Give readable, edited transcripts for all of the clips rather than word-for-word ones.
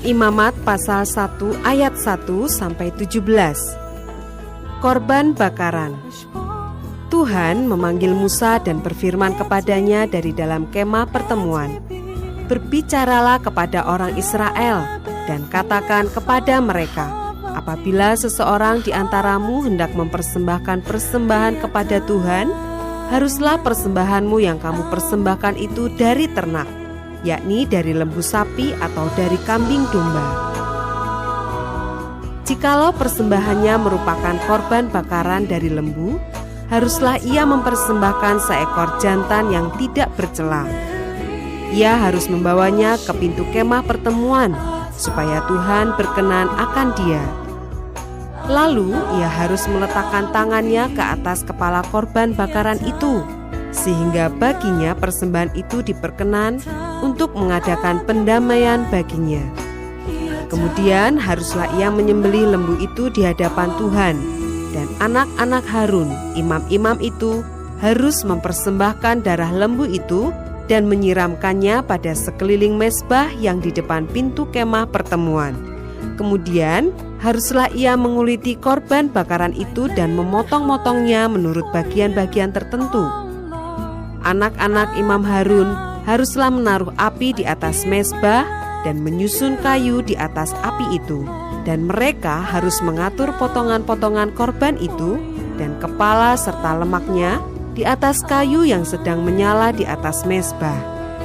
Imamat pasal 1 ayat 1 sampai 17. Korban bakaran. Tuhan memanggil Musa dan berfirman kepadanya dari dalam kemah pertemuan. Berbicaralah kepada orang Israel dan katakan kepada mereka, apabila seseorang di antaramu hendak mempersembahkan persembahan kepada Tuhan, haruslah persembahanmu yang kamu persembahkan itu dari ternak, yakni dari lembu sapi atau dari kambing domba. Jikalau persembahannya merupakan korban bakaran dari lembu, haruslah ia mempersembahkan seekor jantan yang tidak bercela. Ia harus membawanya ke pintu kemah pertemuan, supaya Tuhan berkenan akan dia. Lalu ia harus meletakkan tangannya ke atas kepala korban bakaran itu, sehingga baginya persembahan itu diperkenan untuk mengadakan pendamaian baginya. Kemudian haruslah ia menyembelih lembu itu di hadapan Tuhan, dan anak-anak Harun, imam-imam itu, harus mempersembahkan darah lembu itu dan menyiramkannya pada sekeliling mezbah yang di depan pintu kemah pertemuan. Kemudian haruslah ia menguliti korban bakaran itu dan memotong-motongnya menurut bagian-bagian tertentu. Anak-anak Imam Harun haruslah menaruh api di atas mezbah dan menyusun kayu di atas api itu, dan mereka harus mengatur potongan-potongan korban itu dan kepala serta lemaknya di atas kayu yang sedang menyala di atas mezbah.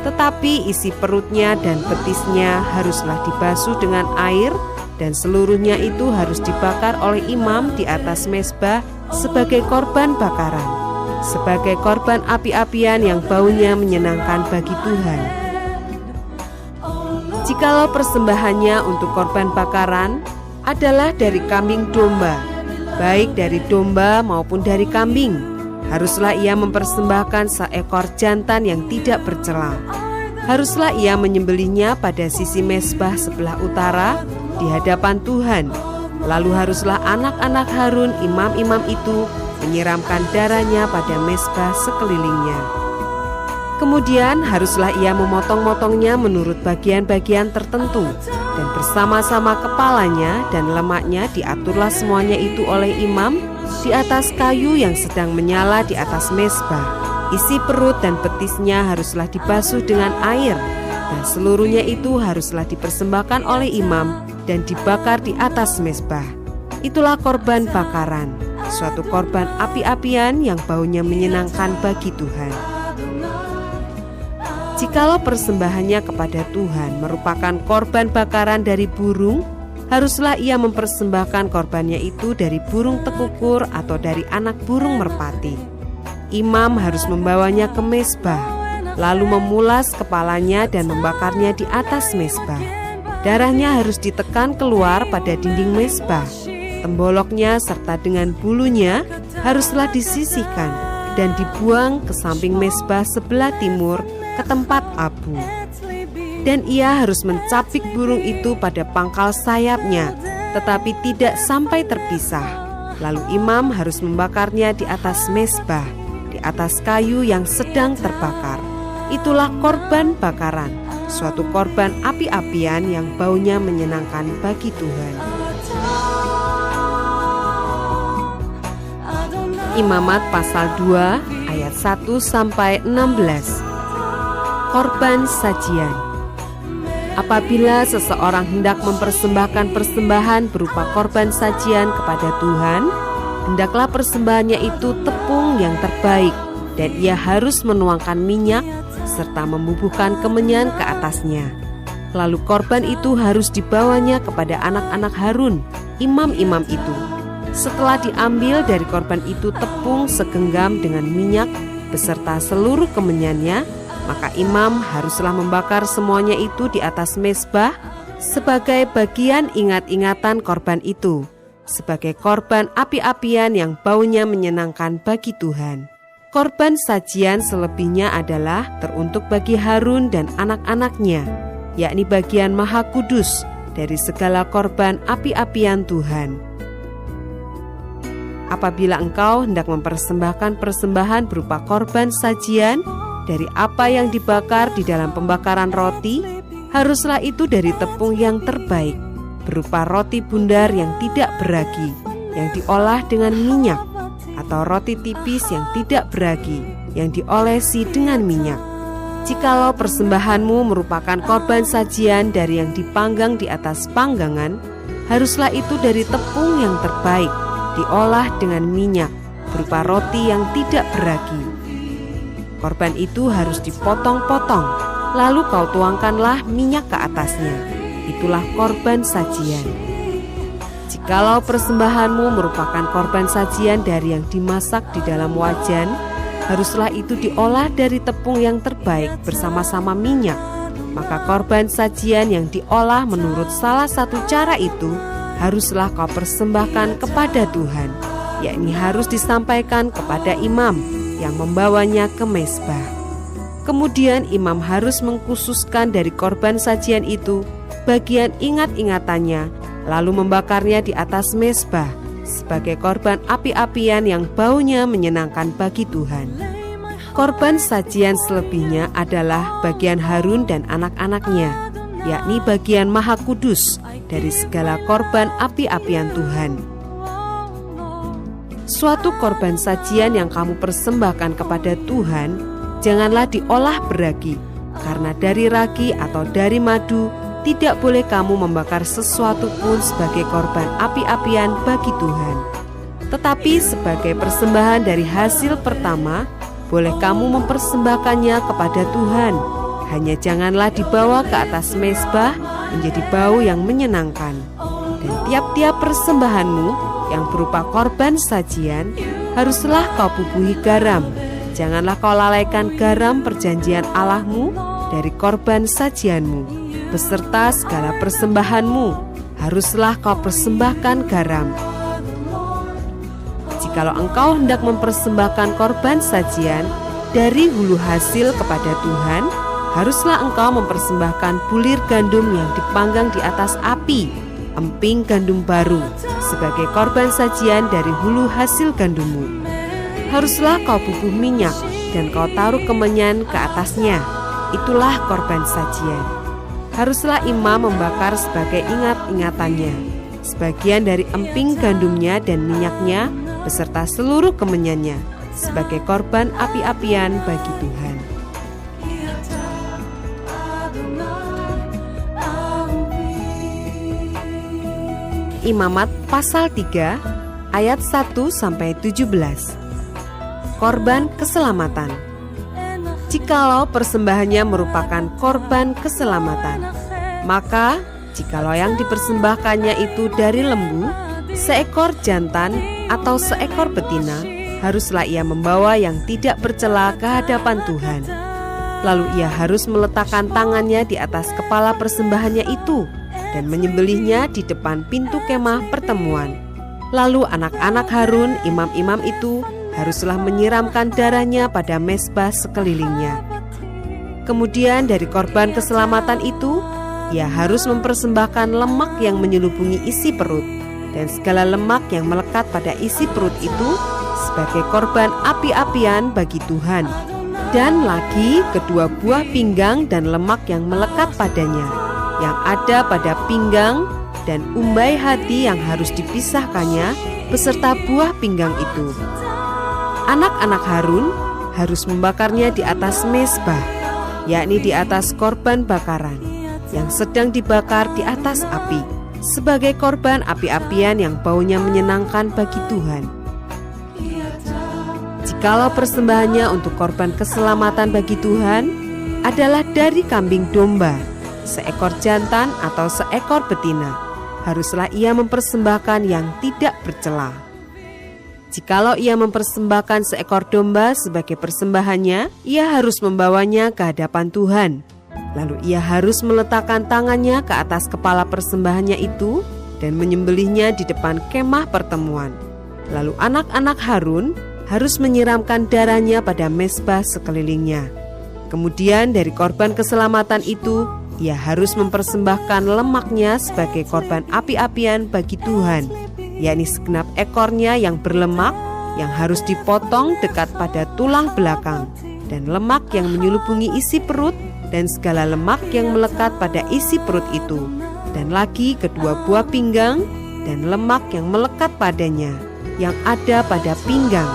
Tetapi isi perutnya dan betisnya haruslah dibasuh dengan air, dan seluruhnya itu harus dibakar oleh imam di atas mezbah sebagai korban bakaran, sebagai korban api-apian yang baunya menyenangkan bagi Tuhan. Jikalau persembahannya untuk korban bakaran adalah dari kambing domba, baik dari domba maupun dari kambing, haruslah ia mempersembahkan seekor jantan yang tidak bercela. Haruslah ia menyembelihnya pada sisi mezbah sebelah utara di hadapan Tuhan. Lalu haruslah anak-anak Harun, imam-imam itu, menyiramkan darahnya pada mezbah sekelilingnya. Kemudian haruslah ia memotong-motongnya menurut bagian-bagian tertentu, dan bersama-sama kepalanya dan lemaknya diaturlah semuanya itu oleh imam di atas kayu yang sedang menyala di atas mezbah. Isi perut dan betisnya haruslah dibasuh dengan air, dan seluruhnya itu haruslah dipersembahkan oleh imam dan dibakar di atas mezbah. Itulah korban bakaran, suatu korban api-apian yang baunya menyenangkan bagi Tuhan. Jikalau persembahannya kepada Tuhan merupakan korban bakaran dari burung, haruslah ia mempersembahkan korbannya itu dari burung tekukur atau dari anak burung merpati. Imam harus membawanya ke mezbah, lalu memulas kepalanya dan membakarnya di atas mezbah. Darahnya harus ditekan keluar pada dinding mezbah. Temboloknya serta dengan bulunya haruslah disisihkan dan dibuang ke samping mezbah sebelah timur ke tempat abu. Dan ia harus mencapik burung itu pada pangkal sayapnya, tetapi tidak sampai terpisah. Lalu imam harus membakarnya di atas mezbah, di atas kayu yang sedang terbakar. Itulah korban bakaran, suatu korban api-apian yang baunya menyenangkan bagi Tuhan. Imamat pasal 2 ayat 1 sampai 16. Korban sajian. Apabila seseorang hendak mempersembahkan persembahan berupa korban sajian kepada Tuhan, hendaklah persembahannya itu tepung yang terbaik, dan ia harus menuangkan minyak serta membubuhkan kemenyan ke atasnya. Lalu korban itu harus dibawanya kepada anak-anak Harun, imam-imam itu. Setelah diambil dari korban itu tepung segenggam dengan minyak beserta seluruh kemenyannya, maka imam haruslah membakar semuanya itu di atas mezbah sebagai bagian ingat-ingatan korban itu, sebagai korban api-apian yang baunya menyenangkan bagi Tuhan. Korban sajian selebihnya adalah teruntuk bagi Harun dan anak-anaknya, yakni bagian maha kudus dari segala korban api-apian Tuhan. Apabila engkau hendak mempersembahkan persembahan berupa korban sajian dari apa yang dibakar di dalam pembakaran roti, Haruslah itu dari tepung yang terbaik, berupa roti bundar yang tidak beragi, yang diolah dengan minyak, atau roti tipis yang tidak beragi, yang diolesi dengan minyak. Jikalau persembahanmu merupakan korban sajian dari yang dipanggang di atas panggangan, haruslah itu dari tepung yang terbaik, diolah dengan minyak, berupa roti yang tidak beragi. Korban itu harus dipotong-potong, lalu kau tuangkanlah minyak ke atasnya. Itulah korban sajian. Jikalau persembahanmu merupakan korban sajian dari yang dimasak di dalam wajan, haruslah itu diolah dari tepung yang terbaik bersama-sama minyak. Maka korban sajian yang diolah menurut salah satu cara itu haruslah kau persembahkan kepada Tuhan, yakni harus disampaikan kepada imam yang membawanya ke mezbah. Kemudian imam harus mengkhususkan dari korban sajian itu bagian ingat-ingatannya, lalu membakarnya di atas mezbah sebagai korban api-apian yang baunya menyenangkan bagi Tuhan. Korban sajian selebihnya adalah bagian Harun dan anak-anaknya, yakni bagian Maha Kudus dari segala korban api-apian Tuhan. Suatu korban sajian yang kamu persembahkan kepada Tuhan, janganlah diolah beragi, karena dari ragi atau dari madu tidak boleh kamu membakar sesuatu pun sebagai korban api-apian bagi Tuhan. Tetapi sebagai persembahan dari hasil pertama, boleh kamu mempersembahkannya kepada Tuhan. Hanya janganlah dibawa ke atas mezbah menjadi bau yang menyenangkan. Dan tiap-tiap persembahanmu yang berupa korban sajian, haruslah kau bubuhi garam. Janganlah kau lalaikan garam perjanjian Allahmu dari korban sajianmu. Beserta segala persembahanmu, haruslah kau persembahkan garam. Jikalau engkau hendak mempersembahkan korban sajian dari hulu hasil kepada Tuhan, haruslah engkau mempersembahkan bulir gandum yang dipanggang di atas api, emping gandum baru, sebagai korban sajian dari hulu hasil gandummu. Haruslah kau bubuh minyak dan kau taruh kemenyan ke atasnya. Itulah korban sajian. Haruslah imam membakar sebagai ingat-ingatannya sebagian dari emping gandumnya dan minyaknya beserta seluruh kemenyannya sebagai korban api-apian bagi Tuhan. Imamat pasal 3 ayat 1-17. Korban keselamatan. Jikalau persembahannya merupakan korban keselamatan, maka jikalau yang dipersembahkannya itu dari lembu, seekor jantan atau seekor betina, haruslah ia membawa yang tidak bercela ke hadapan Tuhan. Lalu ia harus meletakkan tangannya di atas kepala persembahannya itu dan menyembelihnya di depan pintu kemah pertemuan. Lalu anak-anak Harun, imam-imam itu, haruslah menyiramkan darahnya pada mezbah sekelilingnya. Kemudian dari korban keselamatan itu, ia harus mempersembahkan lemak yang menyelubungi isi perut dan segala lemak yang melekat pada isi perut itu sebagai korban api-apian bagi Tuhan. Dan lagi kedua buah pinggang dan lemak yang melekat padanya, yang ada pada pinggang dan umbai hati yang harus dipisahkannya beserta buah pinggang itu. Anak-anak Harun harus membakarnya di atas mezbah, yakni di atas korban bakaran yang sedang dibakar di atas api, sebagai korban api-apian yang baunya menyenangkan bagi Tuhan. Jikalau persembahannya untuk korban keselamatan bagi Tuhan adalah dari kambing domba, seekor jantan atau seekor betina, haruslah ia mempersembahkan yang tidak bercela. Jikalau ia mempersembahkan seekor domba sebagai persembahannya, ia harus membawanya ke hadapan Tuhan. Lalu ia harus meletakkan tangannya ke atas kepala persembahannya itu dan menyembelihnya di depan kemah pertemuan. Lalu anak-anak Harun harus menyiramkan darahnya pada mezbah sekelilingnya. Kemudian dari korban keselamatan itu, ia harus mempersembahkan lemaknya sebagai korban api-apian bagi Tuhan, yakni segenap ekornya yang berlemak yang harus dipotong dekat pada tulang belakang, dan lemak yang menyelubungi isi perut dan segala lemak yang melekat pada isi perut itu, dan lagi kedua buah pinggang dan lemak yang melekat padanya yang ada pada pinggang,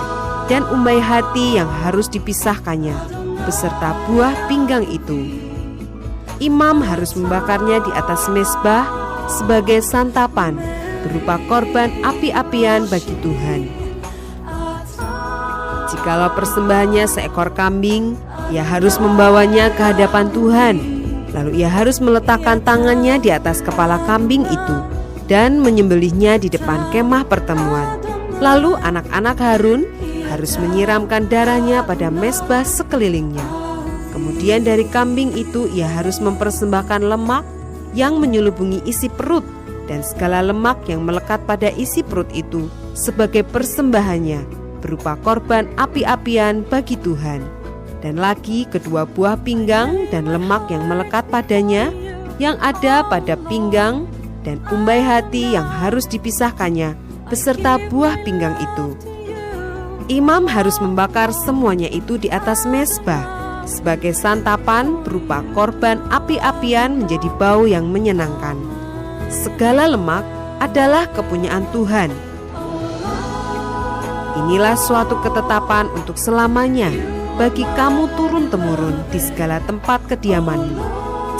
dan umbai hati yang harus dipisahkannya beserta buah pinggang itu. Imam harus membakarnya di atas mezbah sebagai santapan berupa korban api-apian bagi Tuhan. Jikalau persembahannya seekor kambing, ia harus membawanya ke hadapan Tuhan. Lalu ia harus meletakkan tangannya di atas kepala kambing itu dan menyembelihnya di depan kemah pertemuan. Lalu anak-anak Harun harus menyiramkan darahnya pada mezbah sekelilingnya. Kemudian dari kambing itu ia harus mempersembahkan lemak yang menyelubungi isi perut dan segala lemak yang melekat pada isi perut itu sebagai persembahannya berupa korban api-apian bagi Tuhan. Dan lagi kedua buah pinggang dan lemak yang melekat padanya yang ada pada pinggang, dan umbai hati yang harus dipisahkannya beserta buah pinggang itu. Imam harus membakar semuanya itu di atas mezbah sebagai santapan berupa korban api-apian menjadi bau yang menyenangkan. Segala lemak adalah kepunyaan Tuhan. Inilah suatu ketetapan untuk selamanya bagi kamu turun-temurun di segala tempat kediamanmu.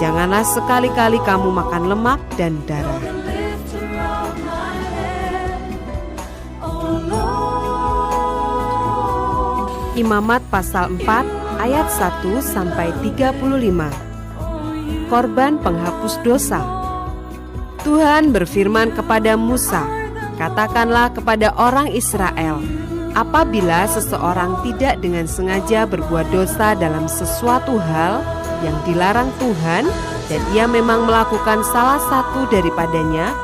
Janganlah sekali-kali kamu makan lemak dan darah. Imamat pasal 4 ayat 1 sampai 35. Korban penghapus dosa. Tuhan berfirman kepada Musa, "Katakanlah kepada orang Israel, apabila seseorang tidak dengan sengaja berbuat dosa dalam sesuatu hal yang dilarang Tuhan, dan ia memang melakukan salah satu daripadanya,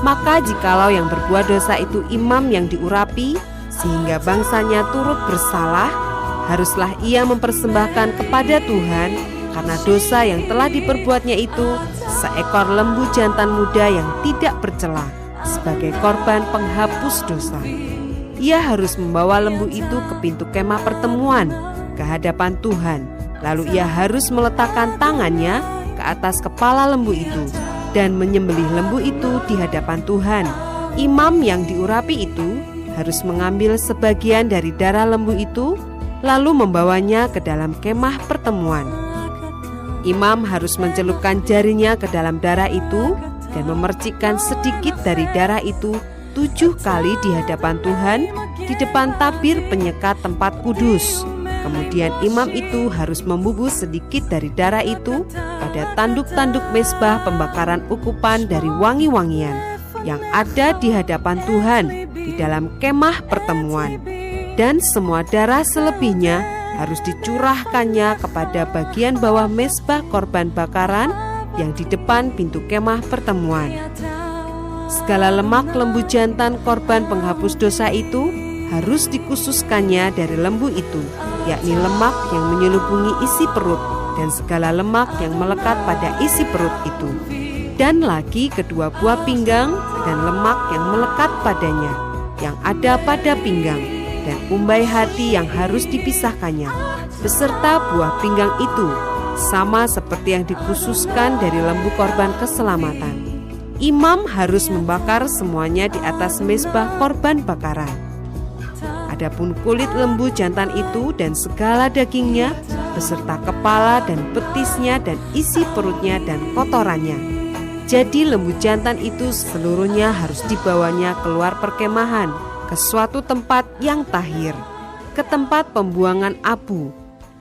maka jikalau yang berbuat dosa itu imam yang diurapi, sehingga bangsanya turut bersalah, haruslah ia mempersembahkan kepada Tuhan karena dosa yang telah diperbuatnya itu seekor lembu jantan muda yang tidak bercela sebagai korban penghapus dosa. Ia harus membawa lembu itu ke pintu kemah pertemuan ke hadapan Tuhan. Lalu ia harus meletakkan tangannya ke atas kepala lembu itu dan menyembelih lembu itu di hadapan Tuhan. Imam yang diurapi itu harus mengambil sebagian dari darah lembu itu lalu membawanya ke dalam kemah pertemuan. Imam harus mencelupkan jarinya ke dalam darah itu dan memercikkan sedikit dari darah itu 7 kali di hadapan Tuhan di depan tabir penyekat tempat kudus. Kemudian imam itu harus membubus sedikit dari darah itu pada tanduk-tanduk mezbah pembakaran ukupan dari wangi-wangian yang ada di hadapan Tuhan di dalam kemah pertemuan. Dan semua darah selebihnya harus dicurahkannya kepada bagian bawah mezbah korban bakaran yang di depan pintu kemah pertemuan. Segala lemak lembu jantan korban penghapus dosa itu harus dikhususkannya dari lembu itu, yakni lemak yang menyelubungi isi perut dan segala lemak yang melekat pada isi perut itu, dan lagi kedua buah pinggang dan lemak yang melekat padanya yang ada pada pinggang, dan umbai hati yang harus dipisahkannya beserta buah pinggang itu, sama seperti yang dikhususkan dari lembu korban keselamatan. Imam harus membakar semuanya di atas mezbah korban bakaran. Adapun kulit lembu jantan itu dan segala dagingnya beserta kepala dan betisnya dan isi perutnya dan kotorannya. Jadi lembu jantan itu seluruhnya harus dibawanya keluar perkemahan ke suatu tempat yang tahir, ke tempat pembuangan abu,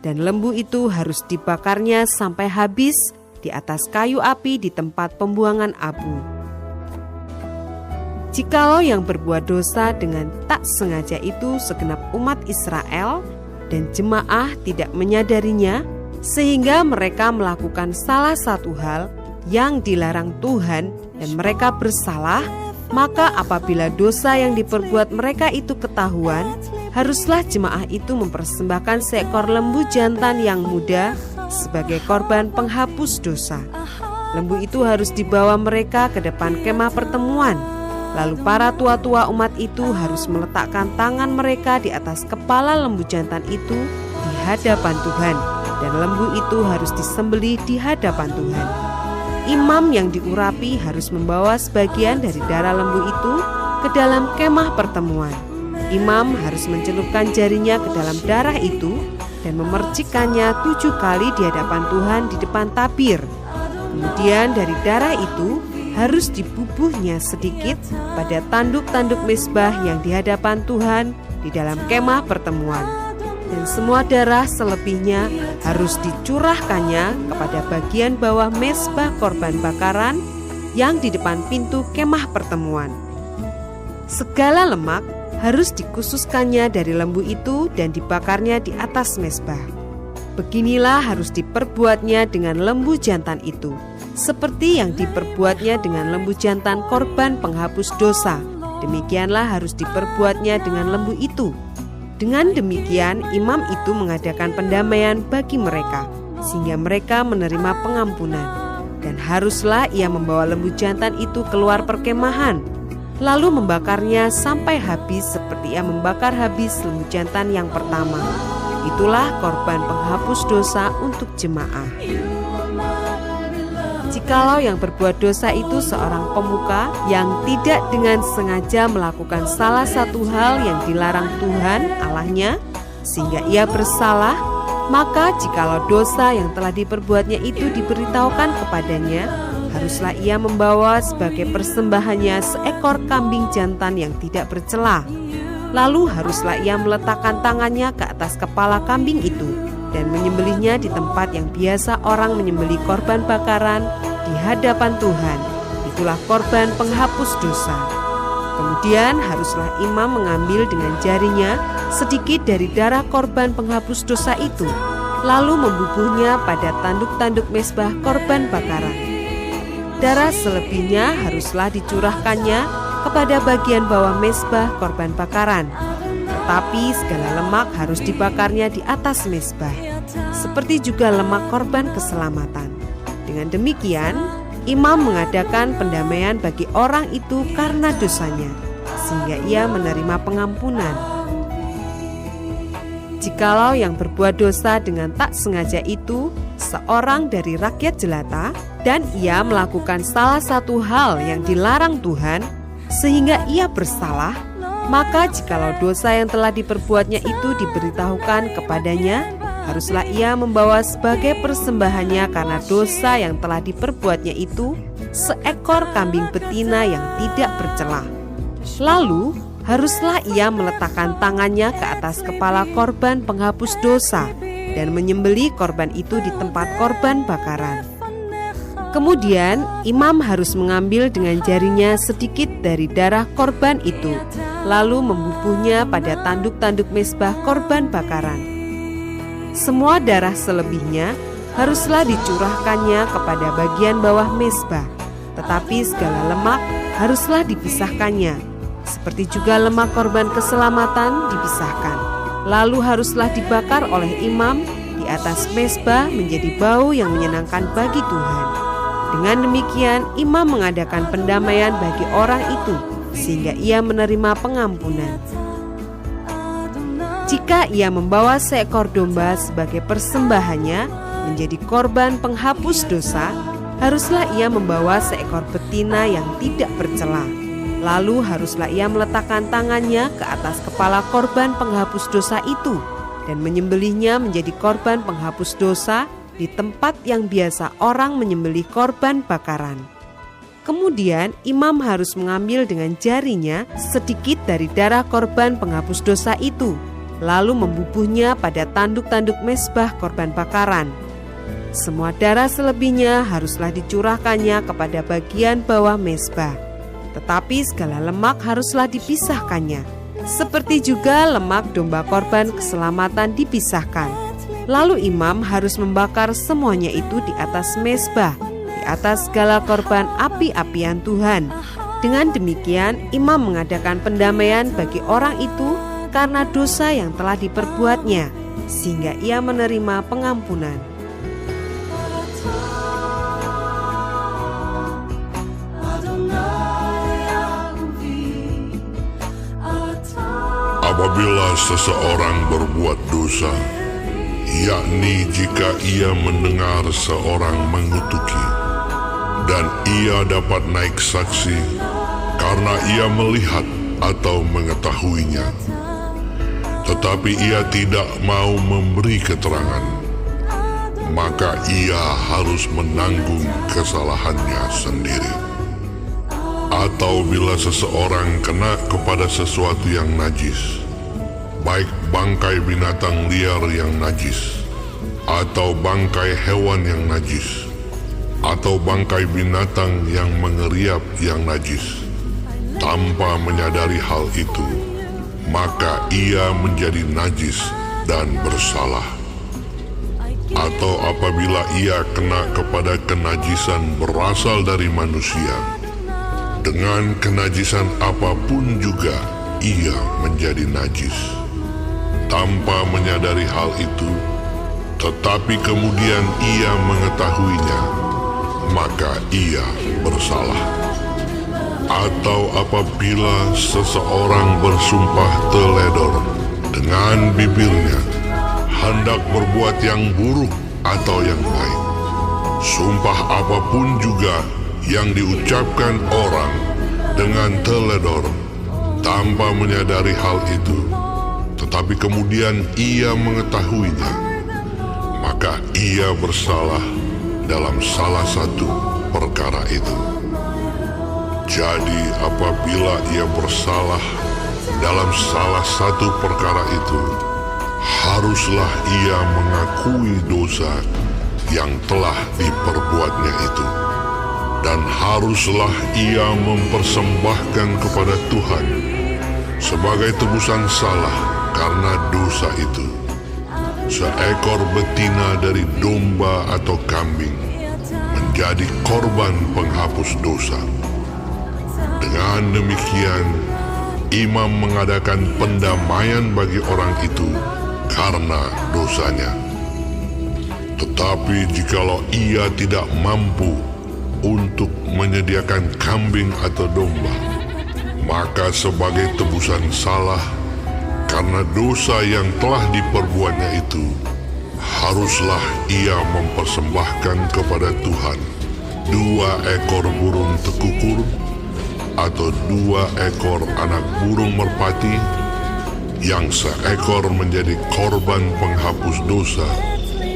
dan lembu itu harus dibakarnya sampai habis di atas kayu api di tempat pembuangan abu. Jikalau yang berbuat dosa dengan tak sengaja itu segenap umat Israel dan jemaah tidak menyadarinya, sehingga mereka melakukan salah satu hal yang dilarang Tuhan dan mereka bersalah, maka apabila dosa yang diperbuat mereka itu ketahuan, haruslah jemaah itu mempersembahkan seekor lembu jantan yang muda sebagai korban penghapus dosa. Lembu itu harus dibawa mereka ke depan kemah pertemuan. Lalu para tua-tua umat itu harus meletakkan tangan mereka di atas kepala lembu jantan itu di hadapan Tuhan dan lembu itu harus disembelih di hadapan Tuhan. Imam yang diurapi harus membawa sebagian dari darah lembu itu ke dalam kemah pertemuan. Imam harus mencelupkan jarinya ke dalam darah itu dan memercikkannya 7 kali di hadapan Tuhan di depan tabir. Kemudian dari darah itu harus dibubuhnya sedikit pada tanduk-tanduk mezbah yang di hadapan Tuhan di dalam kemah pertemuan. Dan semua darah selebihnya harus dicurahkannya kepada bagian bawah mezbah korban bakaran yang di depan pintu kemah pertemuan. Segala lemak harus dikhususkannya dari lembu itu dan dibakarnya di atas mezbah. Beginilah harus diperbuatnya dengan lembu jantan itu, seperti yang diperbuatnya dengan lembu jantan korban penghapus dosa. Demikianlah harus diperbuatnya dengan lembu itu. Dengan demikian, imam itu mengadakan pendamaian bagi mereka, sehingga mereka menerima pengampunan. Dan haruslah ia membawa lembu jantan itu keluar perkemahan, lalu membakarnya sampai habis seperti ia membakar habis lembu jantan yang pertama. Itulah korban penghapus dosa untuk jemaah. Jikalau yang berbuat dosa itu seorang pemuka yang tidak dengan sengaja melakukan salah satu hal yang dilarang Tuhan Allahnya, sehingga ia bersalah, maka jikalau dosa yang telah diperbuatnya itu diberitahukan kepadanya, haruslah ia membawa sebagai persembahannya seekor kambing jantan yang tidak bercela. Lalu haruslah ia meletakkan tangannya ke atas kepala kambing itu dan menyembelihnya di tempat yang biasa orang menyembelih korban bakaran di hadapan Tuhan. Itulah korban penghapus dosa. Kemudian haruslah imam mengambil dengan jarinya sedikit dari darah korban penghapus dosa itu, lalu membubuhnya pada tanduk-tanduk mezbah korban bakaran. Darah selebihnya haruslah dicurahkannya kepada bagian bawah mezbah korban bakaran. Tetapi segala lemak harus dibakarnya di atas mezbah, seperti juga lemak korban keselamatan. Dengan demikian, imam mengadakan pendamaian bagi orang itu karena dosanya, sehingga ia menerima pengampunan. Jikalau yang berbuat dosa dengan tak sengaja itu seorang dari rakyat jelata, dan ia melakukan salah satu hal yang dilarang Tuhan, sehingga ia bersalah, maka jikalau dosa yang telah diperbuatnya itu diberitahukan kepadanya, haruslah ia membawa sebagai persembahannya karena dosa yang telah diperbuatnya itu seekor kambing betina yang tidak bercela. Lalu haruslah ia meletakkan tangannya ke atas kepala korban penghapus dosa dan menyembelih korban itu di tempat korban bakaran. Kemudian imam harus mengambil dengan jarinya sedikit dari darah korban itu, lalu membubuhnya pada tanduk-tanduk mezbah korban bakaran. Semua darah selebihnya haruslah dicurahkannya kepada bagian bawah mezbah, tetapi segala lemak haruslah dipisahkannya, seperti juga lemak korban keselamatan dipisahkan. Lalu haruslah dibakar oleh imam di atas mezbah menjadi bau yang menyenangkan bagi Tuhan. Dengan demikian, imam mengadakan pendamaian bagi orang itu, sehingga ia menerima pengampunan. Jika ia membawa seekor domba sebagai persembahannya menjadi korban penghapus dosa, haruslah ia membawa seekor betina yang tidak bercela. Lalu haruslah ia meletakkan tangannya ke atas kepala korban penghapus dosa itu dan menyembelihnya menjadi korban penghapus dosa di tempat yang biasa orang menyembelih korban bakaran. Kemudian imam harus mengambil dengan jarinya sedikit dari darah korban penghapus dosa itu, lalu membubuhnya pada tanduk-tanduk mezbah korban bakaran. Semua darah selebihnya haruslah dicurahkannya kepada bagian bawah mezbah, tetapi segala lemak haruslah dipisahkannya, seperti juga lemak domba korban keselamatan dipisahkan. Lalu imam harus membakar semuanya itu di atas mezbah, di atas segala korban api-apian Tuhan. Dengan demikian, imam mengadakan pendamaian bagi orang itu karena dosa yang telah diperbuatnya, sehingga ia menerima pengampunan. Apabila seseorang berbuat dosa, yakni jika ia mendengar seorang mengutuki, dan ia dapat naik saksi karena ia melihat atau mengetahuinya, tetapi ia tidak mau memberi keterangan, maka ia harus menanggung kesalahannya sendiri. Atau bila seseorang kena kepada sesuatu yang najis, baik bangkai binatang liar yang najis, atau bangkai hewan yang najis, atau bangkai binatang yang mengeriap yang najis, tanpa menyadari hal itu, maka ia menjadi najis dan bersalah. Atau apabila ia kena kepada kenajisan berasal dari manusia, dengan kenajisan apapun juga ia menjadi najis, tanpa menyadari hal itu, tetapi kemudian ia mengetahuinya, maka ia bersalah. Atau apabila seseorang bersumpah teledor dengan bibirnya, hendak berbuat yang buruk atau yang baik, sumpah apapun juga yang diucapkan orang dengan teledor tanpa menyadari hal itu, tetapi kemudian ia mengetahuinya, maka ia bersalah dalam salah satu perkara itu. Jadi apabila ia bersalah dalam salah satu perkara itu, haruslah ia mengakui dosa yang telah diperbuatnya itu, dan haruslah ia mempersembahkan kepada Tuhan sebagai tebusan salah karena dosa itu seekor betina dari domba atau kambing menjadi korban penghapus dosa. Dengan demikian, imam mengadakan pendamaian bagi orang itu karena dosanya. Tetapi jikalau ia tidak mampu untuk menyediakan kambing atau domba, maka sebagai tebusan salah karena dosa yang telah diperbuatnya itu, haruslah ia mempersembahkan kepada Tuhan 2 ekor burung tekukur atau 2 ekor anak burung merpati, yang seekor menjadi korban penghapus dosa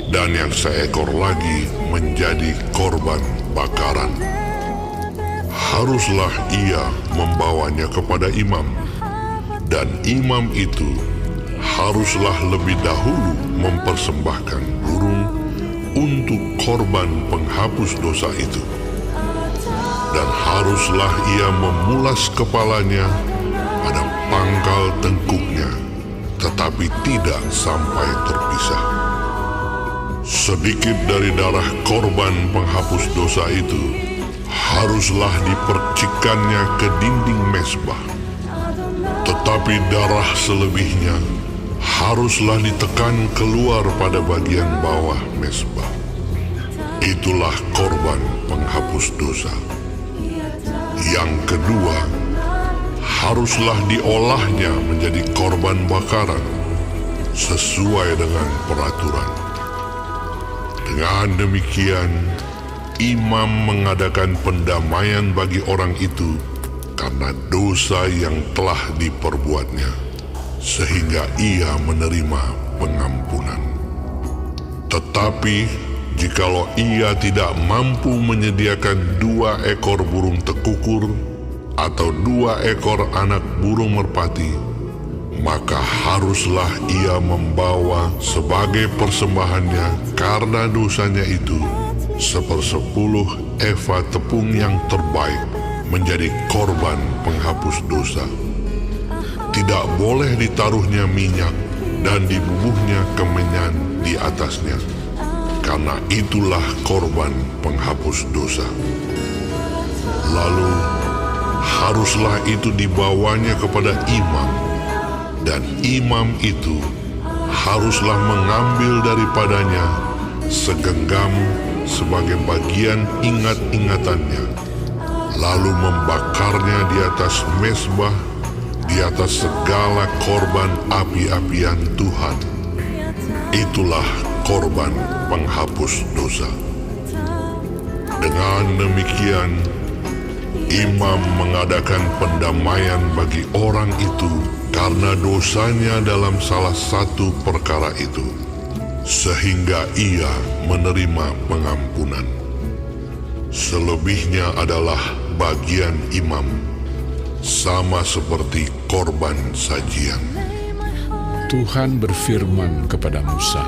dan yang seekor lagi menjadi korban bakaran. Haruslah ia membawanya kepada imam, dan imam itu haruslah lebih dahulu mempersembahkan burung untuk korban penghapus dosa itu, dan haruslah ia memulas kepalanya pada pangkal tengkuknya, tetapi tidak sampai terpisah. Sedikit dari darah korban penghapus dosa itu haruslah dipercikkannya ke dinding mezbah, tetapi darah selebihnya haruslah ditekan keluar pada bagian bawah mezbah. Itulah korban penghapus dosa. Yang kedua, haruslah diolahnya menjadi korban bakaran sesuai dengan peraturan. Dengan demikian, imam mengadakan pendamaian bagi orang itu karena dosa yang telah diperbuatnya, sehingga ia menerima pengampunan. Tetapi jikalau ia tidak mampu menyediakan 2 ekor burung tekukur atau 2 ekor anak burung merpati, maka haruslah ia membawa sebagai persembahannya karena dosanya itu 1/10 eva tepung yang terbaik menjadi korban penghapus dosa. Tidak boleh ditaruhnya minyak dan dibubuhnya kemenyan di atasnya, karena itulah korban penghapus dosa. Lalu haruslah itu dibawanya kepada imam, dan imam itu haruslah mengambil daripadanya segenggam sebagai bagian ingat-ingatannya, lalu membakarnya di atas mezbah, di atas segala korban api-apian Tuhan, Itulah korban penghapus dosa. Dengan demikian, imam mengadakan pendamaian bagi orang itu karena dosanya dalam salah satu perkara itu, sehingga ia menerima pengampunan. Selebihnya adalah bagian imam, sama seperti korban sajian. Tuhan berfirman kepada Musa,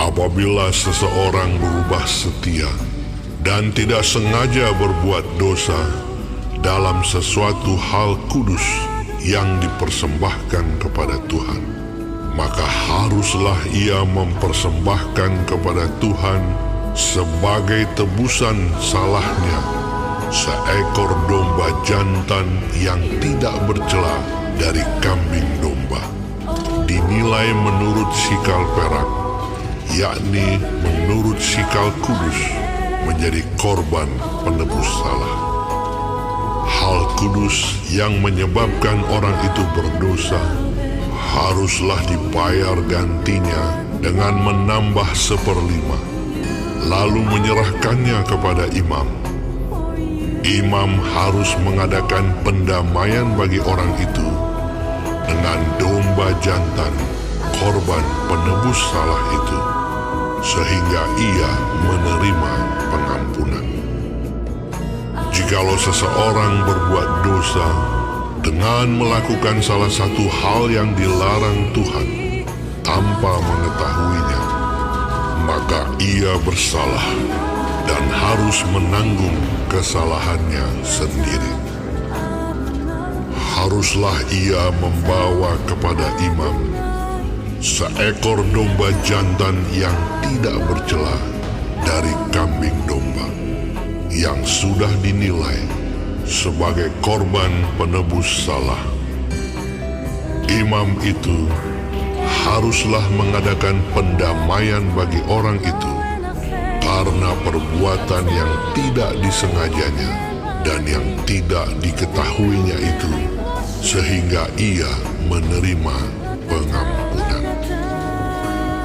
Apabila seseorang berubah setia dan tidak sengaja berbuat dosa dalam sesuatu hal kudus yang dipersembahkan kepada Tuhan, maka haruslah ia mempersembahkan kepada Tuhan sebagai tebusan salahnya seekor domba jantan yang tidak bercela dari kambing domba, dinilai menurut sikal perak, yakni menurut sikal kudus, menjadi korban penebus salah. Hal kudus yang menyebabkan orang itu berdosa haruslah dibayar gantinya dengan menambah 1/5, lalu menyerahkannya kepada imam. Imam harus mengadakan pendamaian bagi orang itu dengan domba jantan, korban penebus salah itu, sehingga ia menerima pengampunan. Jikalau seseorang berbuat dosa dengan melakukan salah satu hal yang dilarang Tuhan tanpa mengetahuinya, maka ia bersalah dan harus menanggung kesalahannya sendiri. Haruslah ia membawa kepada imam seekor domba jantan yang tidak bercela dari kambing domba, yang sudah dinilai sebagai korban penebus salah. Imam itu haruslah mengadakan pendamaian bagi orang itu karena perbuatan yang tidak disengajanya dan yang tidak diketahuinya itu, sehingga ia menerima pengampunan.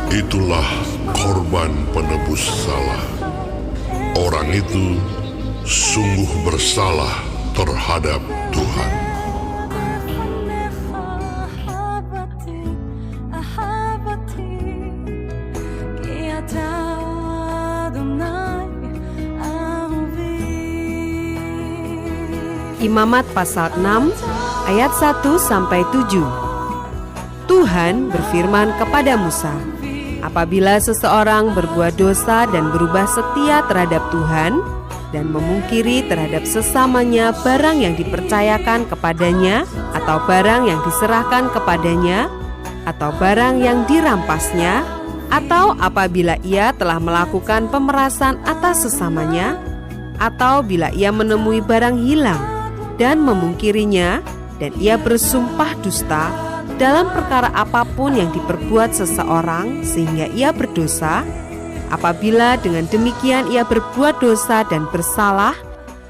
Itulah korban penebus salah. Orang itu sungguh bersalah terhadap Tuhan. Imamat pasal 6 ayat 1-7. Tuhan berfirman kepada Musa, apabila seseorang berbuat dosa dan berubah setia terhadap Tuhan dan memungkiri terhadap sesamanya barang yang dipercayakan kepadanya atau barang yang diserahkan kepadanya atau barang yang dirampasnya, atau apabila ia telah melakukan pemerasan atas sesamanya, atau bila ia menemui barang hilang dan memungkirinya, dan ia bersumpah dusta dalam perkara apapun yang diperbuat seseorang sehingga ia berdosa, apabila dengan demikian ia berbuat dosa dan bersalah,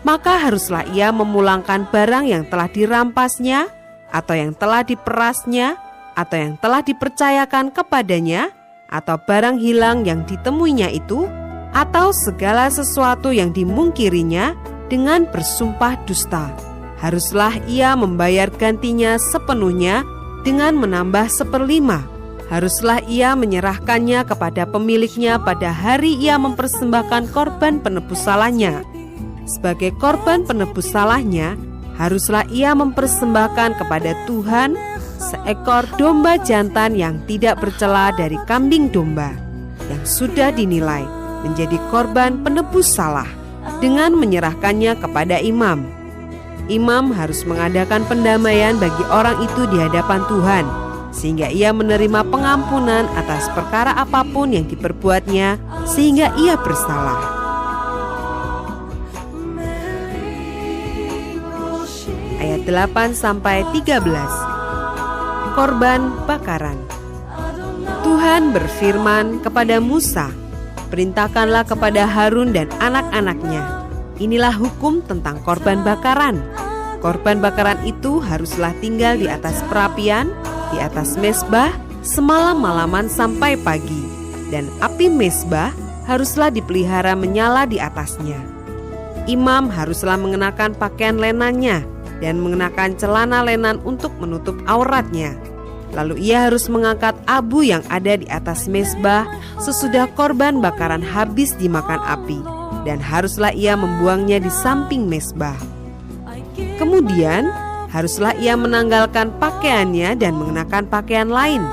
maka haruslah ia memulangkan barang yang telah dirampasnya, atau yang telah diperasnya, atau yang telah dipercayakan kepadanya, atau barang hilang yang ditemuinya itu, atau segala sesuatu yang dimungkirinya dengan bersumpah dusta. Haruslah ia membayar gantinya sepenuhnya dengan menambah 1/5. Haruslah ia menyerahkannya kepada pemiliknya pada hari ia mempersembahkan korban penebus salahnya. Sebagai korban penebus salahnya, haruslah ia mempersembahkan kepada Tuhan seekor domba jantan yang tidak bercela dari kambing domba, yang sudah dinilai menjadi korban penebus salah, dengan menyerahkannya kepada imam. Imam harus mengadakan pendamaian bagi orang itu di hadapan Tuhan, sehingga ia menerima pengampunan atas perkara apapun yang diperbuatnya, sehingga ia bersalah. Ayat 8-13. Korban bakaran. Tuhan berfirman kepada Musa, perintahkanlah kepada Harun dan anak-anaknya, inilah hukum tentang korban bakaran. Korban bakaran itu haruslah tinggal di atas perapian, di atas mezbah, semalam-malaman sampai pagi, dan api mezbah haruslah dipelihara menyala di atasnya. Imam haruslah mengenakan pakaian lenannya dan mengenakan celana lenan untuk menutup auratnya. Lalu ia harus mengangkat abu yang ada di atas mezbah sesudah korban bakaran habis dimakan api, dan haruslah ia membuangnya di samping mezbah. Kemudian haruslah ia menanggalkan pakaiannya dan mengenakan pakaian lain,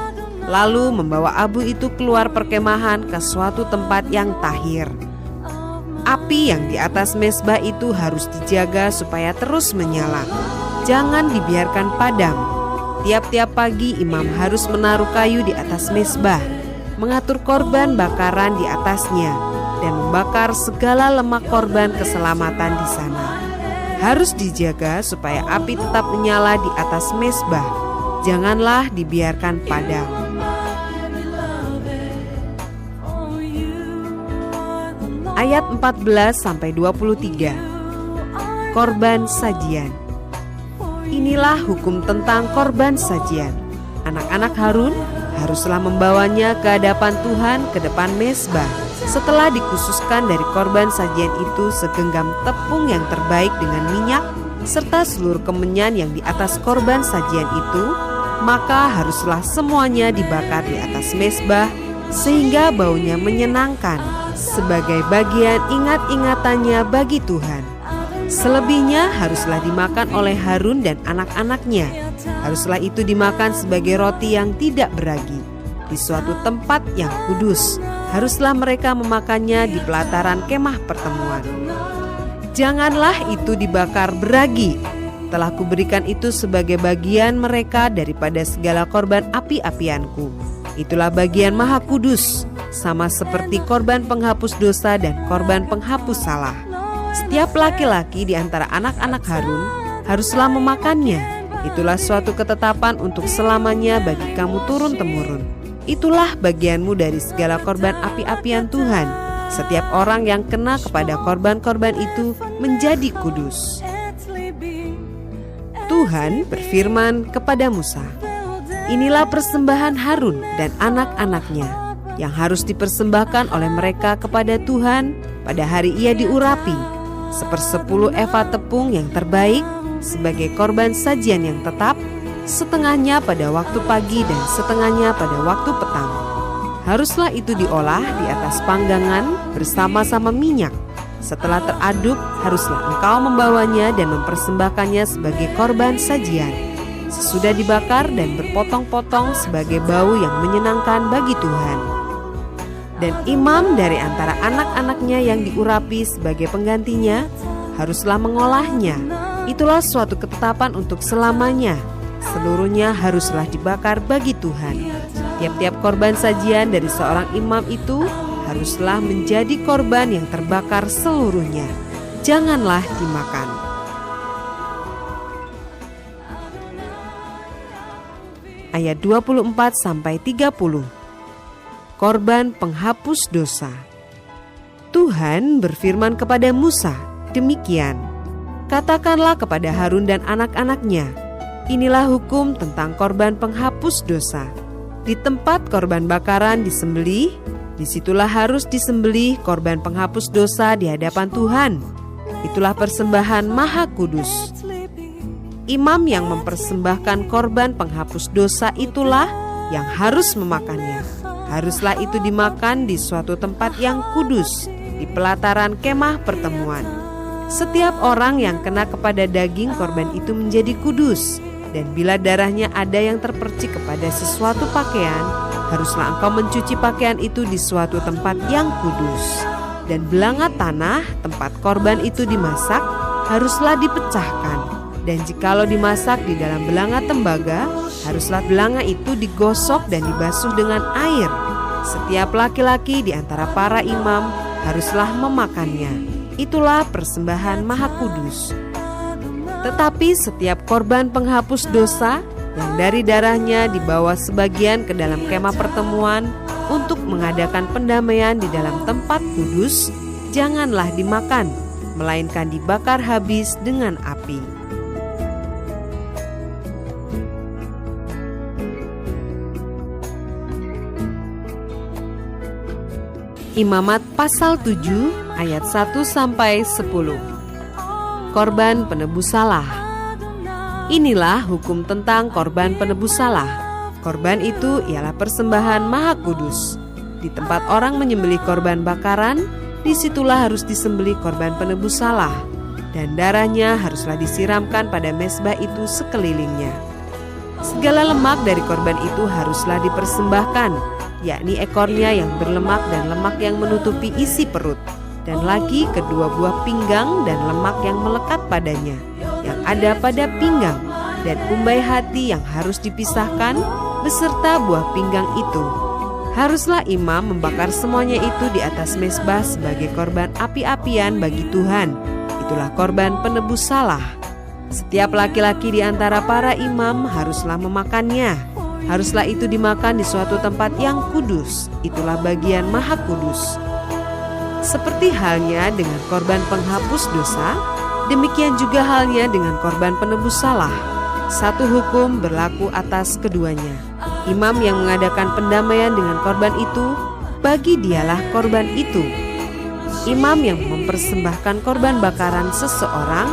lalu membawa abu itu keluar perkemahan ke suatu tempat yang tahir. Api yang di atas mezbah itu harus dijaga supaya terus menyala, jangan dibiarkan padam. Tiap-tiap pagi imam harus menaruh kayu di atas mezbah, mengatur korban bakaran di atasnya, dan membakar segala lemak korban keselamatan di sana. Harus dijaga supaya api tetap menyala di atas mezbah, janganlah dibiarkan padam. Ayat 14-23. Korban sajian. Inilah hukum tentang korban sajian. Anak-anak Harun haruslah membawanya ke hadapan Tuhan ke depan mezbah. Setelah dikhususkan dari korban sajian itu segenggam tepung yang terbaik dengan minyak, serta seluruh kemenyan yang di atas korban sajian itu, maka haruslah semuanya dibakar di atas mezbah sehingga baunya menyenangkan, sebagai bagian ingat-ingatannya bagi Tuhan. Selebihnya haruslah dimakan oleh Harun dan anak-anaknya. Haruslah itu dimakan sebagai roti yang tidak beragi di suatu tempat yang kudus. Haruslah mereka memakannya di pelataran kemah pertemuan. Janganlah itu dibakar beragi. Telah kuberikan itu sebagai bagian mereka daripada segala korban api-apianku. Itulah bagian maha kudus, sama seperti korban penghapus dosa dan korban penghapus salah. Setiap laki-laki di antara anak-anak Harun haruslah memakannya. Itulah suatu ketetapan untuk selamanya bagi kamu turun-temurun. Itulah bagianmu dari segala korban api-apian Tuhan. Setiap orang yang kena kepada korban-korban itu menjadi kudus. Tuhan berfirman kepada Musa, inilah persembahan Harun dan anak-anaknya yang harus dipersembahkan oleh mereka kepada Tuhan pada hari ia diurapi. 1/10 eva tepung yang terbaik sebagai korban sajian yang tetap, setengahnya pada waktu pagi dan setengahnya pada waktu petang. Haruslah itu diolah di atas panggangan bersama-sama minyak. Setelah teraduk, haruslah engkau membawanya dan mempersembahkannya sebagai korban sajian, sesudah dibakar dan berpotong-potong sebagai bau yang menyenangkan bagi Tuhan. Dan imam dari antara anak-anaknya yang diurapi sebagai penggantinya haruslah mengolahnya. Itulah suatu ketetapan untuk selamanya. Seluruhnya haruslah dibakar bagi Tuhan. Tiap-tiap korban sajian dari seorang imam itu haruslah menjadi korban yang terbakar seluruhnya. Janganlah dimakan. Ayat 24-30. Korban penghapus dosa. Tuhan berfirman kepada Musa, demikian, katakanlah kepada Harun dan anak-anaknya, inilah hukum tentang korban penghapus dosa. Di tempat korban bakaran disembelih, disitulah harus disembelih korban penghapus dosa di hadapan Tuhan. Itulah persembahan maha kudus. Imam yang mempersembahkan korban penghapus dosa itulah yang harus memakannya. Haruslah itu dimakan di suatu tempat yang kudus, di pelataran kemah pertemuan. Setiap orang yang kena kepada daging korban itu menjadi kudus. Dan bila darahnya ada yang terpercik kepada sesuatu pakaian, haruslah engkau mencuci pakaian itu di suatu tempat yang kudus. Dan belanga tanah tempat korban itu dimasak haruslah dipecahkan. Dan jikalau dimasak di dalam belanga tembaga, haruslah belanga itu digosok dan dibasuh dengan air. Setiap laki-laki di antara para imam haruslah memakannya. Itulah persembahan maha kudus. Tetapi setiap korban penghapus dosa yang dari darahnya dibawa sebagian ke dalam kemah pertemuan untuk mengadakan pendamaian di dalam tempat kudus, janganlah dimakan, melainkan dibakar habis dengan api. Imamat pasal 7 ayat 1-10. Korban penebus salah. Inilah hukum tentang korban penebus salah. Korban itu ialah persembahan maha kudus. Di tempat orang menyembelih korban bakaran, disitulah harus disembelih korban penebus salah, dan darahnya haruslah disiramkan pada mezbah itu sekelilingnya. Segala lemak dari korban itu haruslah dipersembahkan, yakni ekornya yang berlemak dan lemak yang menutupi isi perut, dan lagi kedua buah pinggang dan lemak yang melekat padanya, yang ada pada pinggang, dan umbai hati yang harus dipisahkan beserta buah pinggang itu. Haruslah imam membakar semuanya itu di atas mezbah sebagai korban api-apian bagi Tuhan. Itulah korban penebus salah. Setiap laki-laki di antara para imam haruslah memakannya. Haruslah itu dimakan di suatu tempat yang kudus. Itulah bagian maha kudus. Seperti halnya dengan korban penghapus dosa, demikian juga halnya dengan korban penebus salah. Satu hukum berlaku atas keduanya. Imam yang mengadakan pendamaian dengan korban itu, bagi dialah korban itu. Imam yang mempersembahkan korban bakaran seseorang,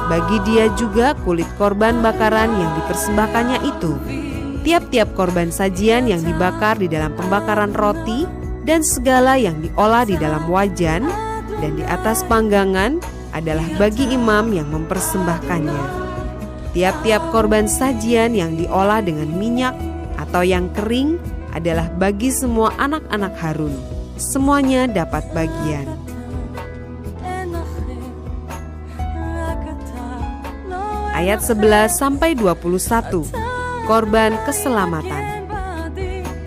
bagi dia juga kulit korban bakaran yang dipersembahkannya itu. Tiap-tiap korban sajian yang dibakar di dalam pembakaran roti, dan segala yang diolah di dalam wajan dan di atas panggangan adalah bagi imam yang mempersembahkannya. Tiap-tiap korban sajian yang diolah dengan minyak atau yang kering adalah bagi semua anak-anak Harun. Semuanya dapat bagian. Ayat 11-21. Korban keselamatan.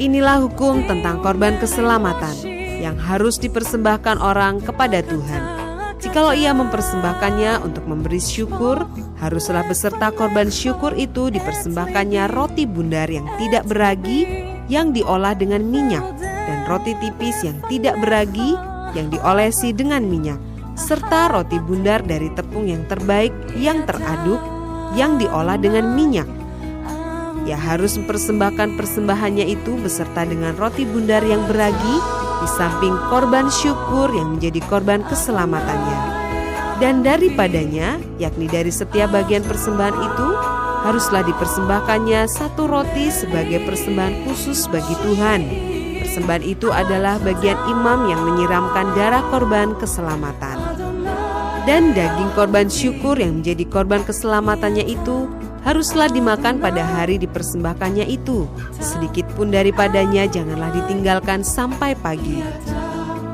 Inilah hukum tentang korban keselamatan yang harus dipersembahkan orang kepada Tuhan. Jikalau ia mempersembahkannya untuk memberi syukur, haruslah beserta korban syukur itu dipersembahkannya roti bundar yang tidak beragi yang diolah dengan minyak, dan roti tipis yang tidak beragi yang diolesi dengan minyak, serta roti bundar dari tepung yang terbaik yang teraduk yang diolah dengan minyak. Ia harus mempersembahkan persembahannya itu beserta dengan roti bundar yang beragi di samping korban syukur yang menjadi korban keselamatannya. Dan daripadanya, yakni dari setiap bagian persembahan itu, haruslah dipersembahkannya satu roti sebagai persembahan khusus bagi Tuhan. Persembahan itu adalah bagian imam yang menyiramkan darah korban keselamatan. Dan daging korban syukur yang menjadi korban keselamatannya itu haruslah dimakan pada hari dipersembahkannya itu. Sedikit pun daripadanya janganlah ditinggalkan sampai pagi.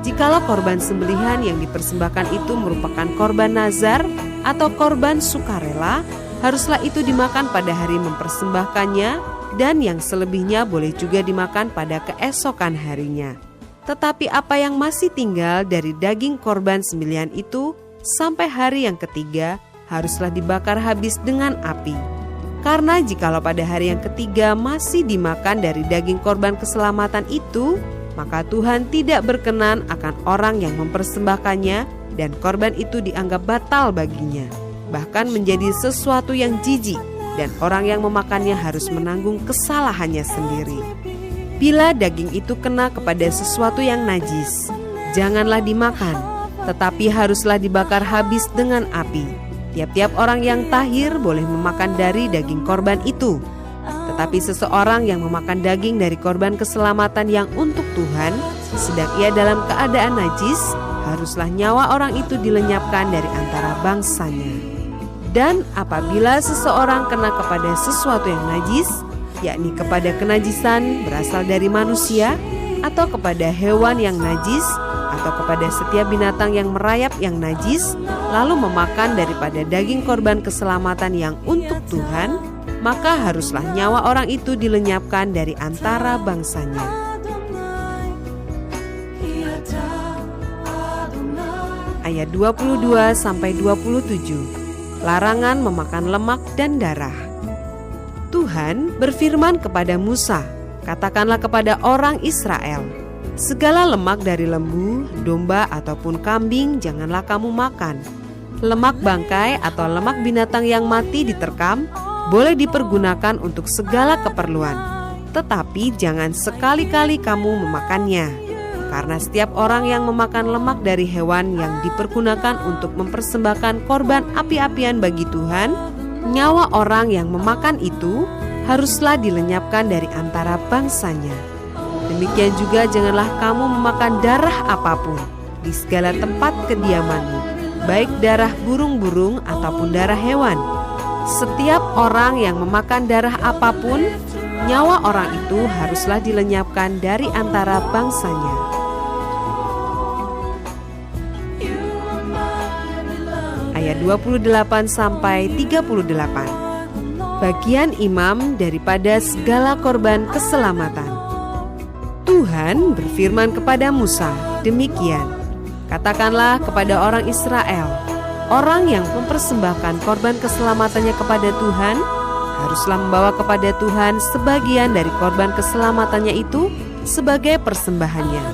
Jikalau korban sembelihan yang dipersembahkan itu merupakan korban nazar atau korban sukarela, haruslah itu dimakan pada hari mempersembahkannya, dan yang selebihnya boleh juga dimakan pada keesokan harinya. Tetapi apa yang masih tinggal dari daging korban sembelihan itu sampai hari yang ketiga haruslah dibakar habis dengan api. Karena jikalau pada hari yang ketiga masih dimakan dari daging korban keselamatan itu, maka Tuhan tidak berkenan akan orang yang mempersembahkannya, dan korban itu dianggap batal baginya, bahkan menjadi sesuatu yang jijik, dan orang yang memakannya harus menanggung kesalahannya sendiri. Bila daging itu kena kepada sesuatu yang najis, janganlah dimakan, tetapi haruslah dibakar habis dengan api. Tiap-tiap orang yang tahir boleh memakan dari daging korban itu. Tetapi seseorang yang memakan daging dari korban keselamatan yang untuk Tuhan, sedang ia dalam keadaan najis, haruslah nyawa orang itu dilenyapkan dari antara bangsanya. Dan apabila seseorang kena kepada sesuatu yang najis, yakni kepada kenajisan berasal dari manusia, atau kepada hewan yang najis, atau kepada setiap binatang yang merayap yang najis, lalu memakan daripada daging korban keselamatan yang untuk Tuhan, maka haruslah nyawa orang itu dilenyapkan dari antara bangsanya. Ayat 22-27. Larangan memakan lemak dan darah. Tuhan berfirman kepada Musa, "Katakanlah kepada orang Israel, segala lemak dari lembu, domba ataupun kambing janganlah kamu makan. Lemak bangkai atau lemak binatang yang mati diterkam boleh dipergunakan untuk segala keperluan, tetapi jangan sekali-kali kamu memakannya. karena setiap orang yang memakan lemak dari hewan yang dipergunakan untuk mempersembahkan korban api-apian bagi Tuhan, nyawa orang yang memakan itu haruslah dilenyapkan dari antara bangsanya. Demikian juga janganlah kamu memakan darah apapun di segala tempat kediamanmu, baik darah burung-burung ataupun darah hewan. Setiap orang yang memakan darah apapun, nyawa orang itu haruslah dilenyapkan dari antara bangsanya. Ayat 28 sampai 38. Bagian imam daripada segala korban keselamatan. Tuhan berfirman kepada Musa, demikian, katakanlah kepada orang Israel, orang yang mempersembahkan korban keselamatannya kepada Tuhan, haruslah membawa kepada Tuhan sebagian dari korban keselamatannya itu sebagai persembahannya.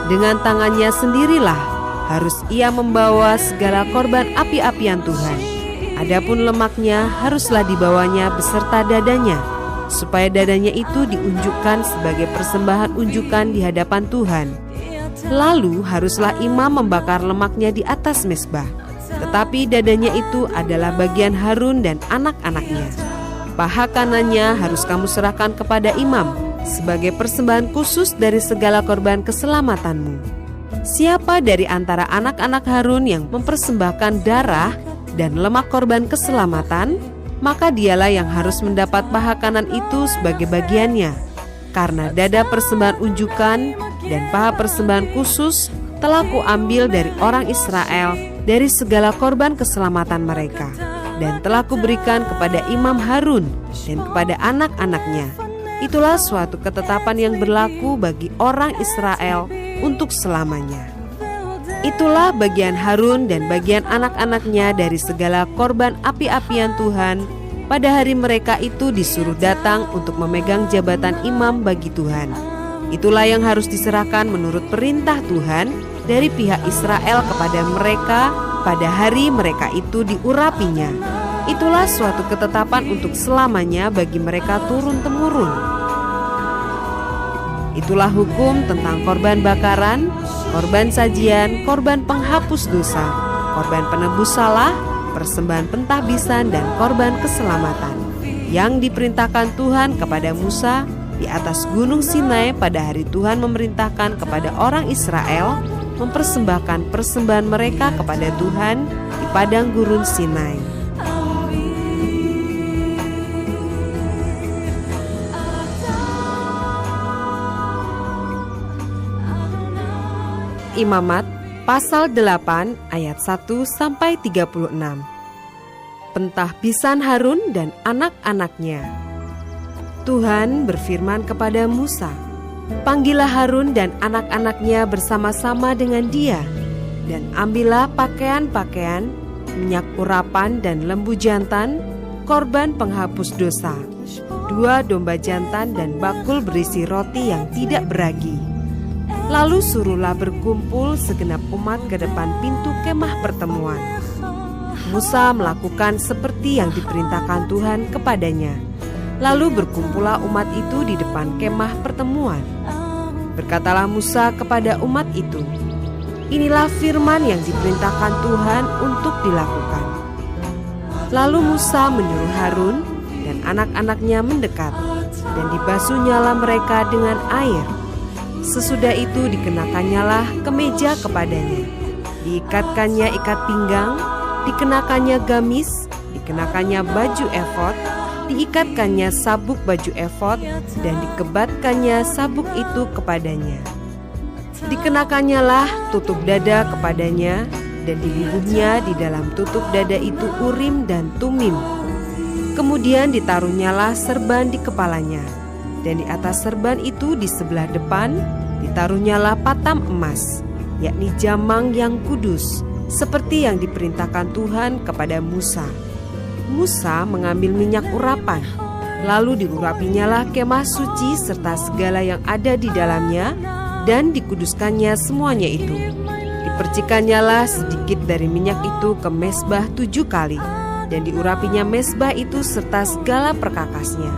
Dengan tangannya sendirilah harus ia membawa segala korban api-apian Tuhan. Adapun lemaknya haruslah dibawanya beserta dadanya, supaya dadanya itu diunjukkan sebagai persembahan unjukan di hadapan Tuhan. Lalu haruslah imam membakar lemaknya di atas mezbah, tetapi dadanya itu adalah bagian Harun dan anak-anaknya. Paha kanannya harus kamu serahkan kepada imam sebagai persembahan khusus dari segala korban keselamatanmu. Siapa dari antara anak-anak Harun yang mempersembahkan darah dan lemak korban keselamatan, maka dialah yang harus mendapat paha kanan itu sebagai bagiannya. Karena dada persembahan unjukan dan paha persembahan khusus telah kuambil dari orang Israel dari segala korban keselamatan mereka, dan telah kuberikan kepada imam Harun dan kepada anak-anaknya. Itulah suatu ketetapan yang berlaku bagi orang Israel untuk selamanya. Itulah bagian Harun dan bagian anak-anaknya dari segala korban api-apian Tuhan. Pada hari mereka itu disuruh datang untuk memegang jabatan imam bagi Tuhan. Itulah yang harus diserahkan menurut perintah Tuhan dari pihak Israel kepada mereka pada hari mereka itu diurapinya. Itulah suatu ketetapan untuk selamanya bagi mereka turun-temurun. Itulah hukum tentang korban bakaran, korban sajian, korban penghapus dosa, korban penebus salah, persembahan pentahbisan, dan korban keselamatan yang diperintahkan Tuhan kepada Musa di atas gunung Sinai pada hari Tuhan memerintahkan kepada orang Israel mempersembahkan persembahan mereka kepada Tuhan di padang gurun Sinai. Imamat pasal 8 ayat 1 sampai 36. Pentahbisan Harun dan anak-anaknya. Tuhan berfirman kepada Musa, panggillah Harun dan anak-anaknya bersama-sama dengan dia, dan ambillah pakaian-pakaian, minyak urapan dan lembu jantan, korban penghapus dosa, 2 domba jantan dan bakul berisi roti yang tidak beragi. Lalu suruhlah berkumpul segenap umat ke depan pintu kemah pertemuan. Musa melakukan seperti yang diperintahkan Tuhan kepadanya. Lalu berkumpullah umat itu di depan kemah pertemuan. Berkatalah Musa kepada umat itu, inilah firman yang diperintahkan Tuhan untuk dilakukan. Lalu Musa menyuruh Harun dan anak-anaknya mendekat, dan dibasuhnyalah mereka dengan air. Sesudah itu dikenakannya kemeja kepadanya, diikatkannya ikat pinggang, dikenakannya gamis, dikenakannya baju efod, diikatkannya sabuk baju efod, dan dikebatkannya sabuk itu kepadanya. Dikenakannya tutup dada kepadanya, dan dibubuhnya di dalam tutup dada itu Urim dan Tumim. Kemudian ditaruhnyalah serban di kepalanya, dan di atas serban itu di sebelah depan ditaruhnyalah patam emas, yakni jamang yang kudus, seperti yang diperintahkan Tuhan kepada Musa. Musa mengambil minyak urapan, lalu diurapinyalah kemah suci serta segala yang ada di dalamnya, dan dikuduskannya semuanya itu. Dipercikannyalah sedikit dari minyak itu ke mezbah 7 kali, dan diurapinya mezbah itu serta segala perkakasnya,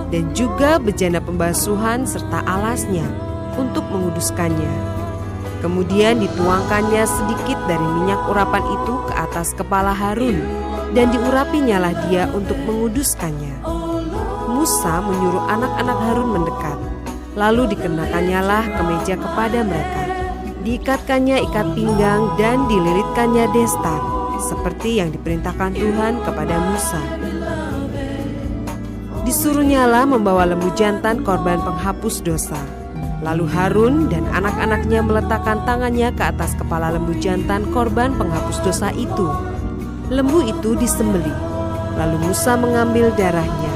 dan juga bejana pembasuhan serta alasnya untuk menguduskannya. Kemudian dituangkannya sedikit dari minyak urapan itu ke atas kepala Harun, dan diurapinyalah dia untuk menguduskannya. Musa menyuruh anak-anak Harun mendekat, lalu dikenakannya kemeja kepada mereka. Diikatkannya ikat pinggang dan dililitkannya destar, seperti yang diperintahkan Tuhan kepada Musa. Disuruhnyalah membawa lembu jantan korban penghapus dosa. Lalu Harun dan anak-anaknya meletakkan tangannya ke atas kepala lembu jantan korban penghapus dosa itu. Lembu itu disembelih, lalu Musa mengambil darahnya.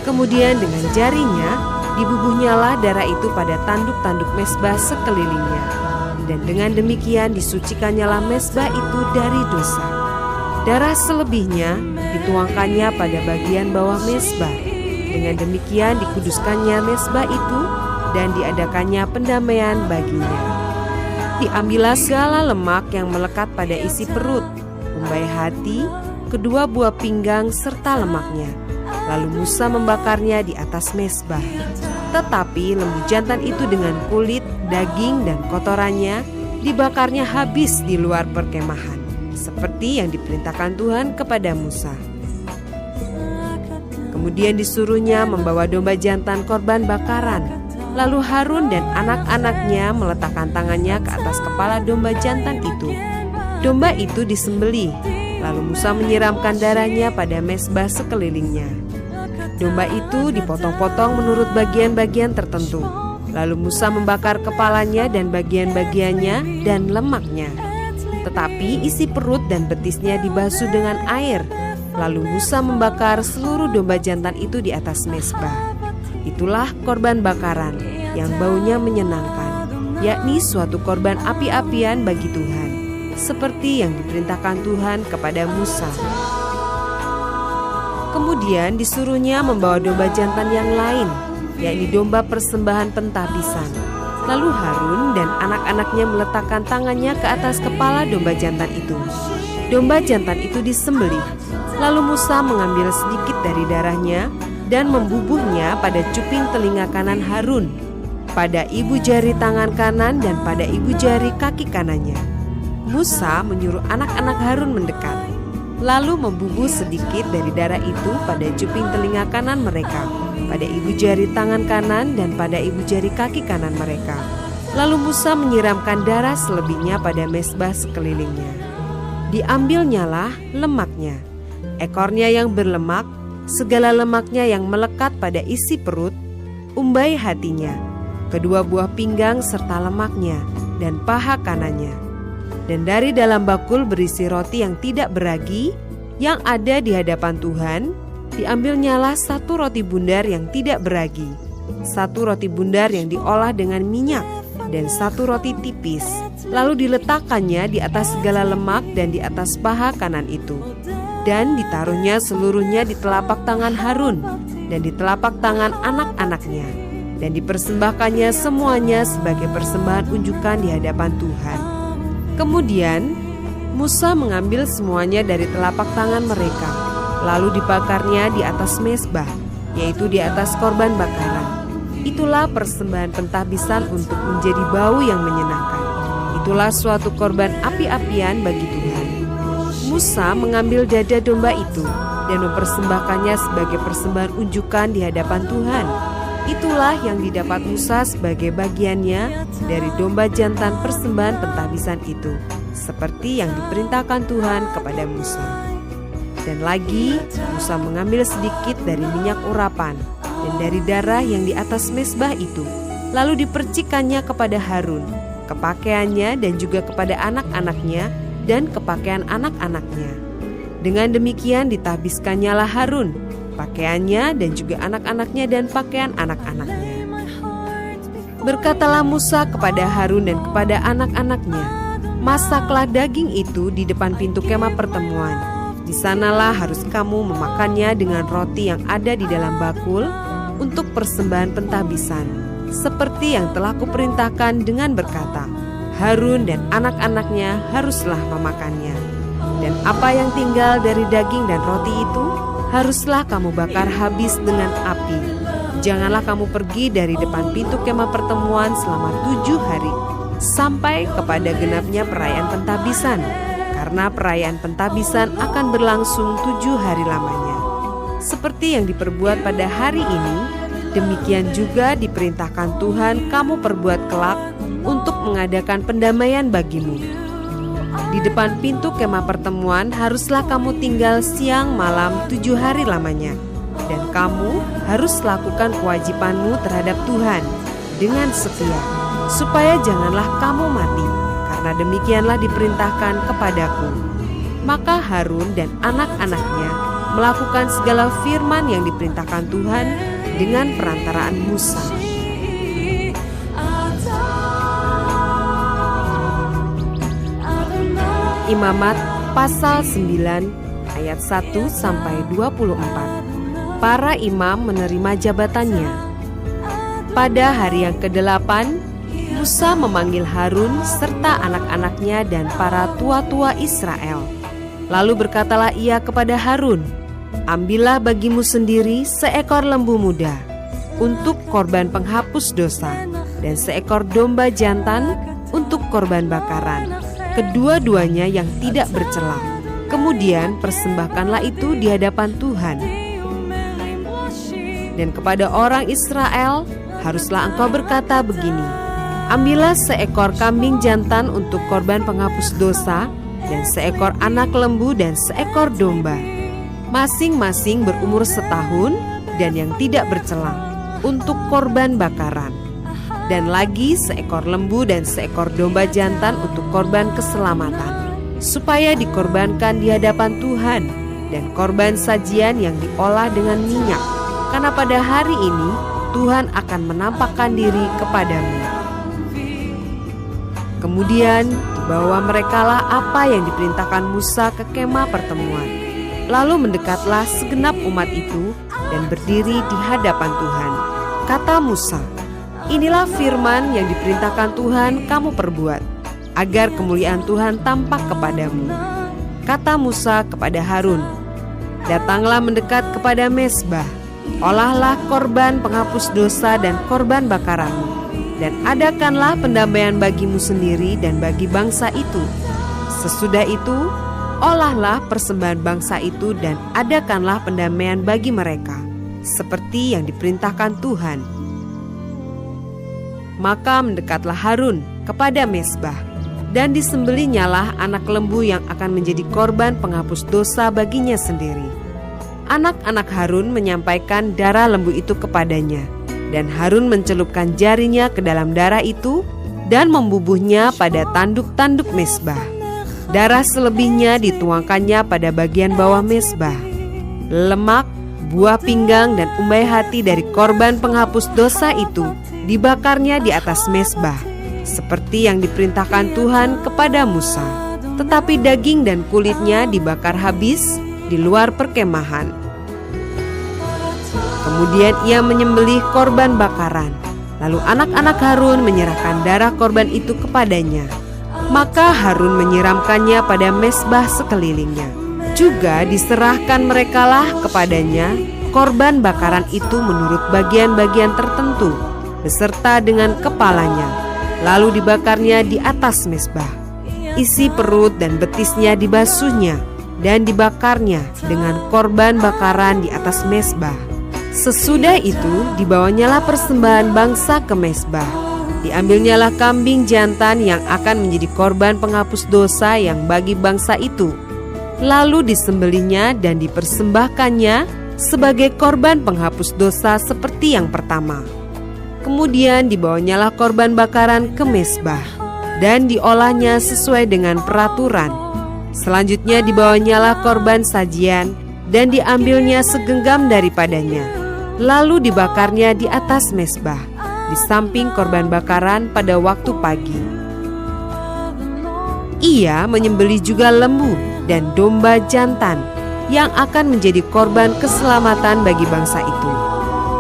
Kemudian dengan jarinya dibubuhnyalah darah itu pada tanduk-tanduk mezbah sekelilingnya. Dan dengan demikian disucikannyalah mezbah itu dari dosa. Darah selebihnya dituangkannya pada bagian bawah mezbah. Dengan demikian dikuduskannya mezbah itu dan diadakannya pendamaian baginya. Diambillah segala lemak yang melekat pada isi perut, umbai hati, kedua buah pinggang serta lemaknya. Lalu Musa membakarnya di atas mezbah. Tetapi lembu jantan itu dengan kulit, daging, dan kotorannya dibakarnya habis di luar perkemahan, seperti yang diperintahkan Tuhan kepada Musa. Kemudian disuruhnya membawa domba jantan korban bakaran. Lalu Harun dan anak-anaknya meletakkan tangannya ke atas kepala domba jantan itu. Domba itu disembelih, lalu Musa menyiramkan darahnya pada mezbah sekelilingnya. Domba itu dipotong-potong menurut bagian-bagian tertentu. Lalu Musa membakar kepalanya dan bagian-bagiannya dan lemaknya. Tetapi isi perut dan betisnya dibasuh dengan air. Lalu Musa membakar seluruh domba jantan itu di atas mezbah. Itulah korban bakaran yang baunya menyenangkan, yakni suatu korban api-apian bagi Tuhan, seperti yang diperintahkan Tuhan kepada Musa. Kemudian disuruhnya membawa domba jantan yang lain, yakni domba persembahan pentahbisan. Lalu Harun dan anak-anaknya meletakkan tangannya ke atas kepala domba jantan itu. Domba jantan itu disembelih. Lalu Musa mengambil sedikit dari darahnya dan membubuhnya pada cuping telinga kanan Harun, pada ibu jari tangan kanan dan pada ibu jari kaki kanannya. Musa menyuruh anak-anak Harun mendekat, lalu membubuh sedikit dari darah itu pada cuping telinga kanan mereka, pada ibu jari tangan kanan dan pada ibu jari kaki kanan mereka. Lalu Musa menyiramkan darah selebihnya pada mezbah sekelilingnya. Diambilnyalah lemaknya, ekornya yang berlemak, segala lemaknya yang melekat pada isi perut, umbai hatinya, kedua buah pinggang serta lemaknya, dan paha kanannya. Dan dari dalam bakul berisi roti yang tidak beragi, yang ada di hadapan Tuhan, diambilnyalah satu roti bundar yang tidak beragi, satu roti bundar yang diolah dengan minyak, dan satu roti tipis. Lalu diletakkannya di atas segala lemak dan di atas paha kanan itu. Dan ditaruhnya seluruhnya di telapak tangan Harun dan di telapak tangan anak-anaknya, dan dipersembahkannya semuanya sebagai persembahan unjukan di hadapan Tuhan. Kemudian Musa mengambil semuanya dari telapak tangan mereka, lalu dibakarnya di atas mezbah, yaitu di atas korban bakaran. Itulah persembahan pentahbisan untuk menjadi bau yang menyenangkan. Itulah suatu korban api-apian bagi Tuhan. Musa mengambil dada domba itu dan mempersembahkannya sebagai persembahan unjukan di hadapan Tuhan. Itulah yang didapat Musa sebagai bagiannya dari domba jantan persembahan pentahbisan itu, seperti yang diperintahkan Tuhan kepada Musa. Dan lagi Musa mengambil sedikit dari minyak urapan dan dari darah yang di atas mezbah itu, lalu dipercikannya kepada Harun, ke pakaiannya dan juga kepada anak-anaknya dan kepakaian anak-anaknya. Dengan demikian ditahbiskannyalah Harun, pakaiannya dan juga anak-anaknya dan pakaian anak-anaknya. Berkatalah Musa kepada Harun dan kepada anak-anaknya, masaklah daging itu di depan pintu kemah pertemuan. Di sanalah harus kamu memakannya dengan roti yang ada di dalam bakul untuk persembahan pentahbisan, seperti yang telah kuperintahkan dengan berkata, Harun dan anak-anaknya haruslah memakannya. Dan apa yang tinggal dari daging dan roti itu haruslah kamu bakar habis dengan api. Janganlah kamu pergi dari depan pintu kemah pertemuan selama 7 hari. sampai kepada genapnya perayaan Pentabisan, karena perayaan Pentabisan akan berlangsung 7 hari lamanya. Seperti yang diperbuat pada hari ini, demikian juga diperintahkan Tuhan kamu perbuat kelak untuk mengadakan pendamaian bagimu. Di depan pintu kemah pertemuan haruslah kamu tinggal siang malam 7 hari lamanya, dan kamu harus lakukan kewajibanmu terhadap Tuhan dengan setia, supaya janganlah kamu mati, karena demikianlah diperintahkan kepadaku. Maka Harun dan anak-anaknya melakukan segala firman yang diperintahkan Tuhan dengan perantaraan Musa. Imamat pasal 9 ayat 1 sampai 24. Para imam menerima jabatannya. Pada hari yang ke-8, Musa memanggil Harun serta anak-anaknya dan para tua-tua Israel. Lalu berkatalah ia kepada Harun, "Ambillah bagimu sendiri seekor lembu muda untuk korban penghapus dosa, dan seekor domba jantan untuk korban bakaran, kedua-duanya yang tidak bercela. Kemudian persembahkanlah itu di hadapan Tuhan. Dan kepada orang Israel haruslah engkau berkata begini, ambillah seekor kambing jantan untuk korban penghapus dosa, dan seekor anak lembu dan seekor domba, masing-masing berumur setahun dan yang tidak bercela, untuk korban bakaran. Dan lagi seekor lembu dan seekor domba jantan untuk korban keselamatan, supaya dikorbankan di hadapan Tuhan, dan korban sajian yang diolah dengan minyak, karena pada hari ini Tuhan akan menampakkan diri kepadamu." Kemudian dibawa merekalah apa yang diperintahkan Musa ke kemah pertemuan. Lalu mendekatlah segenap umat itu dan berdiri di hadapan Tuhan. Kata Musa, "Inilah firman yang diperintahkan Tuhan kamu perbuat, agar kemuliaan Tuhan tampak kepadamu." Kata Musa kepada Harun, "Datanglah mendekat kepada mezbah, olahlah korban penghapus dosa dan korban bakaranmu, dan adakanlah pendamaian bagimu sendiri dan bagi bangsa itu. Sesudah itu, olahlah persembahan bangsa itu dan adakanlah pendamaian bagi mereka, seperti yang diperintahkan Tuhan." Maka mendekatlah Harun kepada mezbah, dan disembelihnyalah anak lembu yang akan menjadi korban penghapus dosa baginya sendiri. Anak-anak Harun menyampaikan darah lembu itu kepadanya, dan Harun mencelupkan jarinya ke dalam darah itu dan membubuhnya pada tanduk-tanduk mezbah. Darah selebihnya dituangkannya pada bagian bawah mezbah. Lemak, buah pinggang dan umbai hati dari korban penghapus dosa itu dibakarnya di atas mezbah, seperti yang diperintahkan Tuhan kepada Musa. Tetapi daging dan kulitnya dibakar habis di luar perkemahan. Kemudian ia menyembelih korban bakaran. Lalu anak-anak Harun menyerahkan darah korban itu kepadanya. Maka Harun menyiramkannya pada mezbah sekelilingnya. Juga diserahkan merekalah kepadanya korban bakaran itu menurut bagian-bagian tertentu, beserta dengan kepalanya, lalu dibakarnya di atas mezbah. Isi perut dan betisnya dibasuhnya dan dibakarnya dengan korban bakaran di atas mezbah. Sesudah itu dibawanyalah persembahan bangsa ke mezbah. Diambilnyalah kambing jantan yang akan menjadi korban penghapus dosa yang bagi bangsa itu, lalu disembelihnya dan dipersembahkannya sebagai korban penghapus dosa seperti yang pertama. Kemudian dibawanyalah korban bakaran ke mezbah dan diolahnya sesuai dengan peraturan. Selanjutnya dibawanyalah korban sajian dan diambilnya segenggam daripadanya, lalu dibakarnya di atas mezbah di samping korban bakaran pada waktu pagi. Ia menyembelih juga lembu dan domba jantan yang akan menjadi korban keselamatan bagi bangsa itu.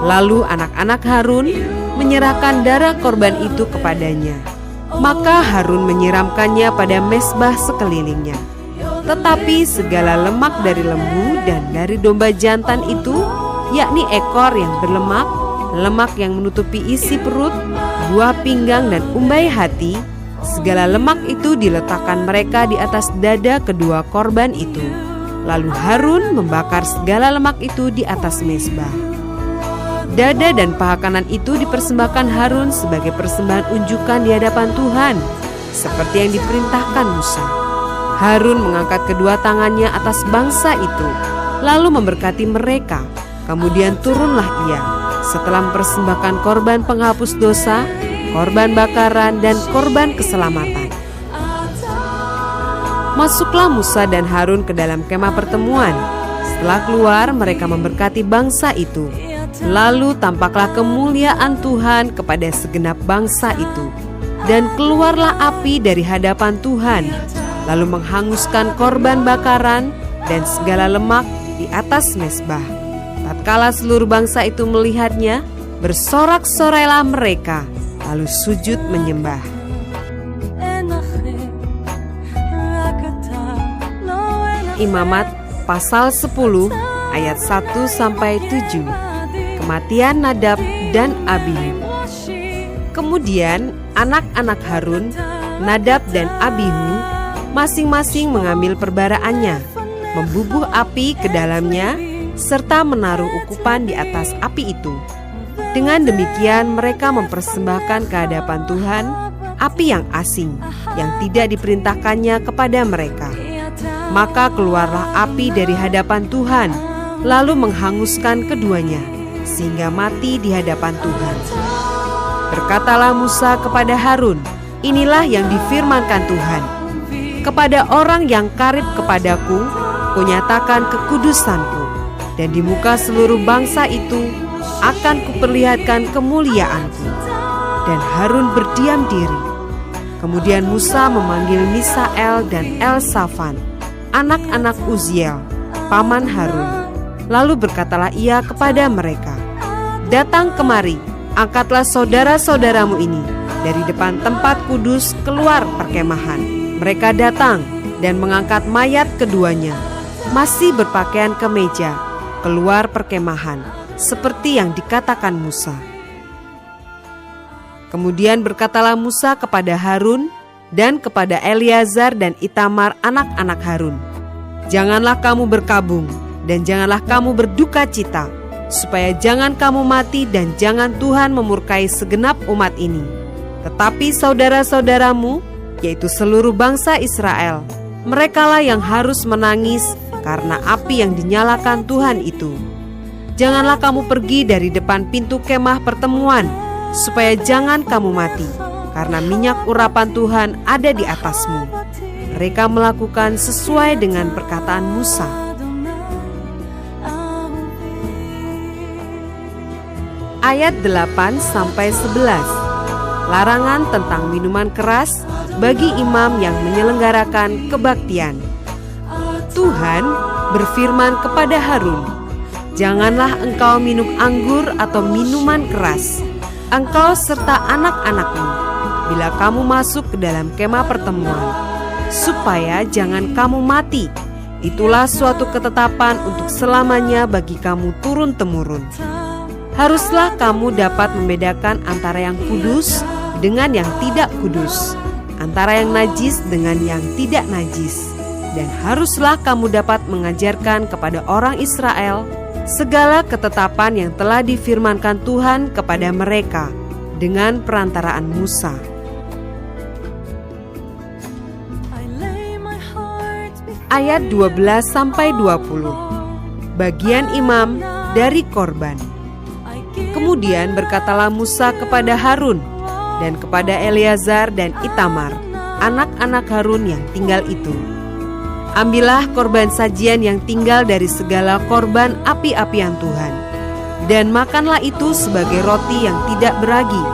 Lalu anak-anak Harun menyerahkan darah korban itu kepadanya. Maka Harun menyiramkannya pada mezbah sekelilingnya. Tetapi segala lemak dari lembu dan dari domba jantan itu, yakni ekor yang berlemak, lemak yang menutupi isi perut, buah pinggang dan umbai hati, Segala lemak itu diletakkan mereka di atas dada kedua korban itu. Lalu Harun membakar segala lemak itu di atas mezbah. Dada dan paha kanan itu dipersembahkan Harun sebagai persembahan unjukan di hadapan Tuhan, seperti yang diperintahkan Musa. Harun mengangkat kedua tangannya atas bangsa itu, lalu memberkati mereka. Kemudian turunlah ia, setelah mempersembahkan korban penghapus dosa, korban bakaran, dan korban keselamatan. Masuklah Musa dan Harun ke dalam kemah pertemuan. Setelah keluar, mereka memberkati bangsa itu. Lalu tampaklah kemuliaan Tuhan kepada segenap bangsa itu. Dan keluarlah api dari hadapan Tuhan, lalu menghanguskan korban bakaran dan segala lemak di atas mezbah. Tatkala seluruh bangsa itu melihatnya, bersorak-sorailah mereka, lalu sujud menyembah. Imamat pasal 10 ayat 1-7. Kematian Nadab dan Abihu. Kemudian anak-anak Harun, Nadab dan Abihu, masing-masing mengambil perbaraannya, membubuh api ke dalamnya, serta menaruh ukupan di atas api itu. Dengan demikian mereka mempersembahkan ke hadapan Tuhan api yang asing, yang tidak diperintahkannya kepada mereka. Maka keluarlah api dari hadapan Tuhan, lalu menghanguskan keduanya, sehingga mati di hadapan Tuhan. Berkatalah Musa kepada Harun, inilah yang difirmankan Tuhan. Kepada orang yang karib kepadaku, kunyatakan kekudusanku, dan di muka seluruh bangsa itu akan kuperlihatkan kemuliaanku. Dan Harun berdiam diri. Kemudian Musa memanggil Misael dan Elsafan, anak-anak Uziel, paman Harun. Lalu berkatalah ia kepada mereka, datang kemari, angkatlah saudara-saudaramu ini dari depan tempat kudus keluar perkemahan. Mereka datang dan mengangkat mayat keduanya, masih berpakaian kemeja, keluar perkemahan, seperti yang dikatakan Musa. Kemudian berkatalah Musa kepada Harun dan kepada Eleazar dan Itamar anak-anak Harun, janganlah kamu berkabung dan janganlah kamu berduka cita, supaya jangan kamu mati dan jangan Tuhan memurkai segenap umat ini. Tetapi saudara-saudaramu, yaitu seluruh bangsa Israel, merekalah yang harus menangis karena api yang dinyalakan Tuhan itu. Janganlah kamu pergi dari depan pintu kemah pertemuan, supaya jangan kamu mati, karena minyak urapan Tuhan ada di atasmu. Mereka melakukan sesuai dengan perkataan Musa. Ayat 8-11. Larangan tentang minuman keras bagi imam yang menyelenggarakan kebaktian. Tuhan berfirman kepada Harun, janganlah engkau minum anggur atau minuman keras, engkau serta anak-anakmu, bila kamu masuk ke dalam kemah pertemuan, supaya jangan kamu mati. Itulah suatu ketetapan untuk selamanya bagi kamu turun-temurun. Haruslah kamu dapat membedakan antara yang kudus dengan yang tidak kudus, antara yang najis dengan yang tidak najis. Dan haruslah kamu dapat mengajarkan kepada orang Israel segala ketetapan yang telah difirmankan Tuhan kepada mereka dengan perantaraan Musa. Ayat 12-20. Bagian imam dari korban. Kemudian berkatalah Musa kepada Harun dan kepada Eleazar dan Itamar, anak-anak Harun yang tinggal itu, ambillah korban sajian yang tinggal dari segala korban api-apian Tuhan, dan makanlah itu sebagai roti yang tidak beragi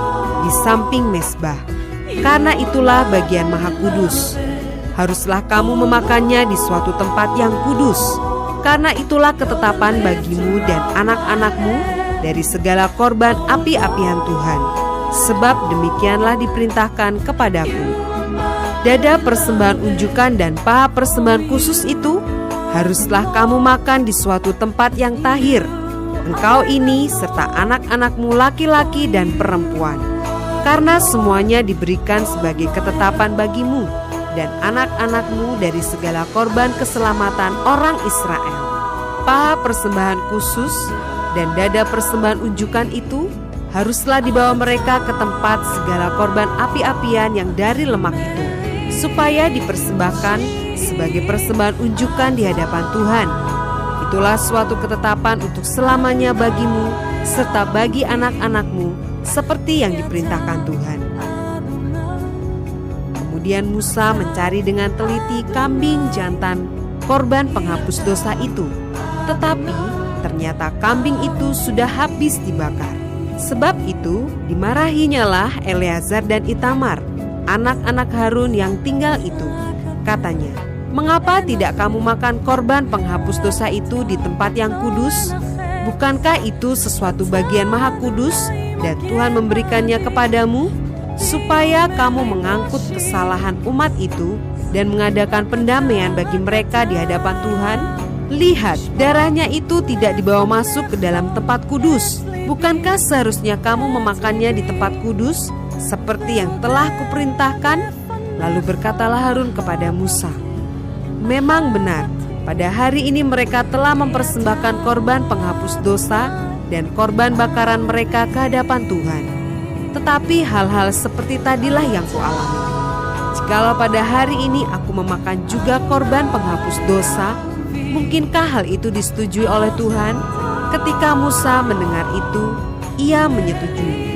di samping mezbah, karena itulah bagian maha kudus. Haruslah kamu memakannya di suatu tempat yang kudus, karena itulah ketetapan bagimu dan anak-anakmu dari segala korban api-apian Tuhan, sebab demikianlah diperintahkan kepadaku. Dada persembahan unjukan dan paha persembahan khusus itu haruslah kamu makan di suatu tempat yang tahir, engkau ini serta anak-anakmu laki-laki dan perempuan. karena semuanya diberikan sebagai ketetapan bagimu dan anak-anakmu dari segala korban keselamatan orang Israel. Paha persembahan khusus dan dada persembahan unjukan itu haruslah dibawa mereka ke tempat segala korban api-apian yang dari lemak itu, supaya dipersembahkan sebagai persembahan unjukan di hadapan Tuhan. Itulah suatu ketetapan untuk selamanya bagimu serta bagi anak-anakmu, seperti yang diperintahkan Tuhan. Kemudian Musa mencari dengan teliti kambing jantan korban penghapus dosa itu, tetapi ternyata kambing itu sudah habis dibakar. Sebab itu dimarahinyalah Eleazar dan Itamar, anak-anak Harun yang tinggal itu. Katanya, "Mengapa tidak kamu makan korban penghapus dosa itu di tempat yang kudus? Bukankah itu sesuatu bagian maha kudus dan Tuhan memberikannya kepadamu, supaya kamu mengangkut kesalahan umat itu dan mengadakan pendamaian bagi mereka di hadapan Tuhan? Lihat, darahnya itu tidak dibawa masuk ke dalam tempat kudus. Bukankah seharusnya kamu memakannya di tempat kudus, seperti yang telah kuperintahkan?" Lalu berkatalah Harun kepada Musa, "Memang benar, pada hari ini mereka telah mempersembahkan korban penghapus dosa dan korban bakaran mereka ke hadapan Tuhan. Tetapi hal-hal seperti tadilah yang kualami. Jikalau pada hari ini aku memakan juga korban penghapus dosa, mungkinkah hal itu disetujui oleh Tuhan?" Ketika Musa mendengar itu, ia menyetujui.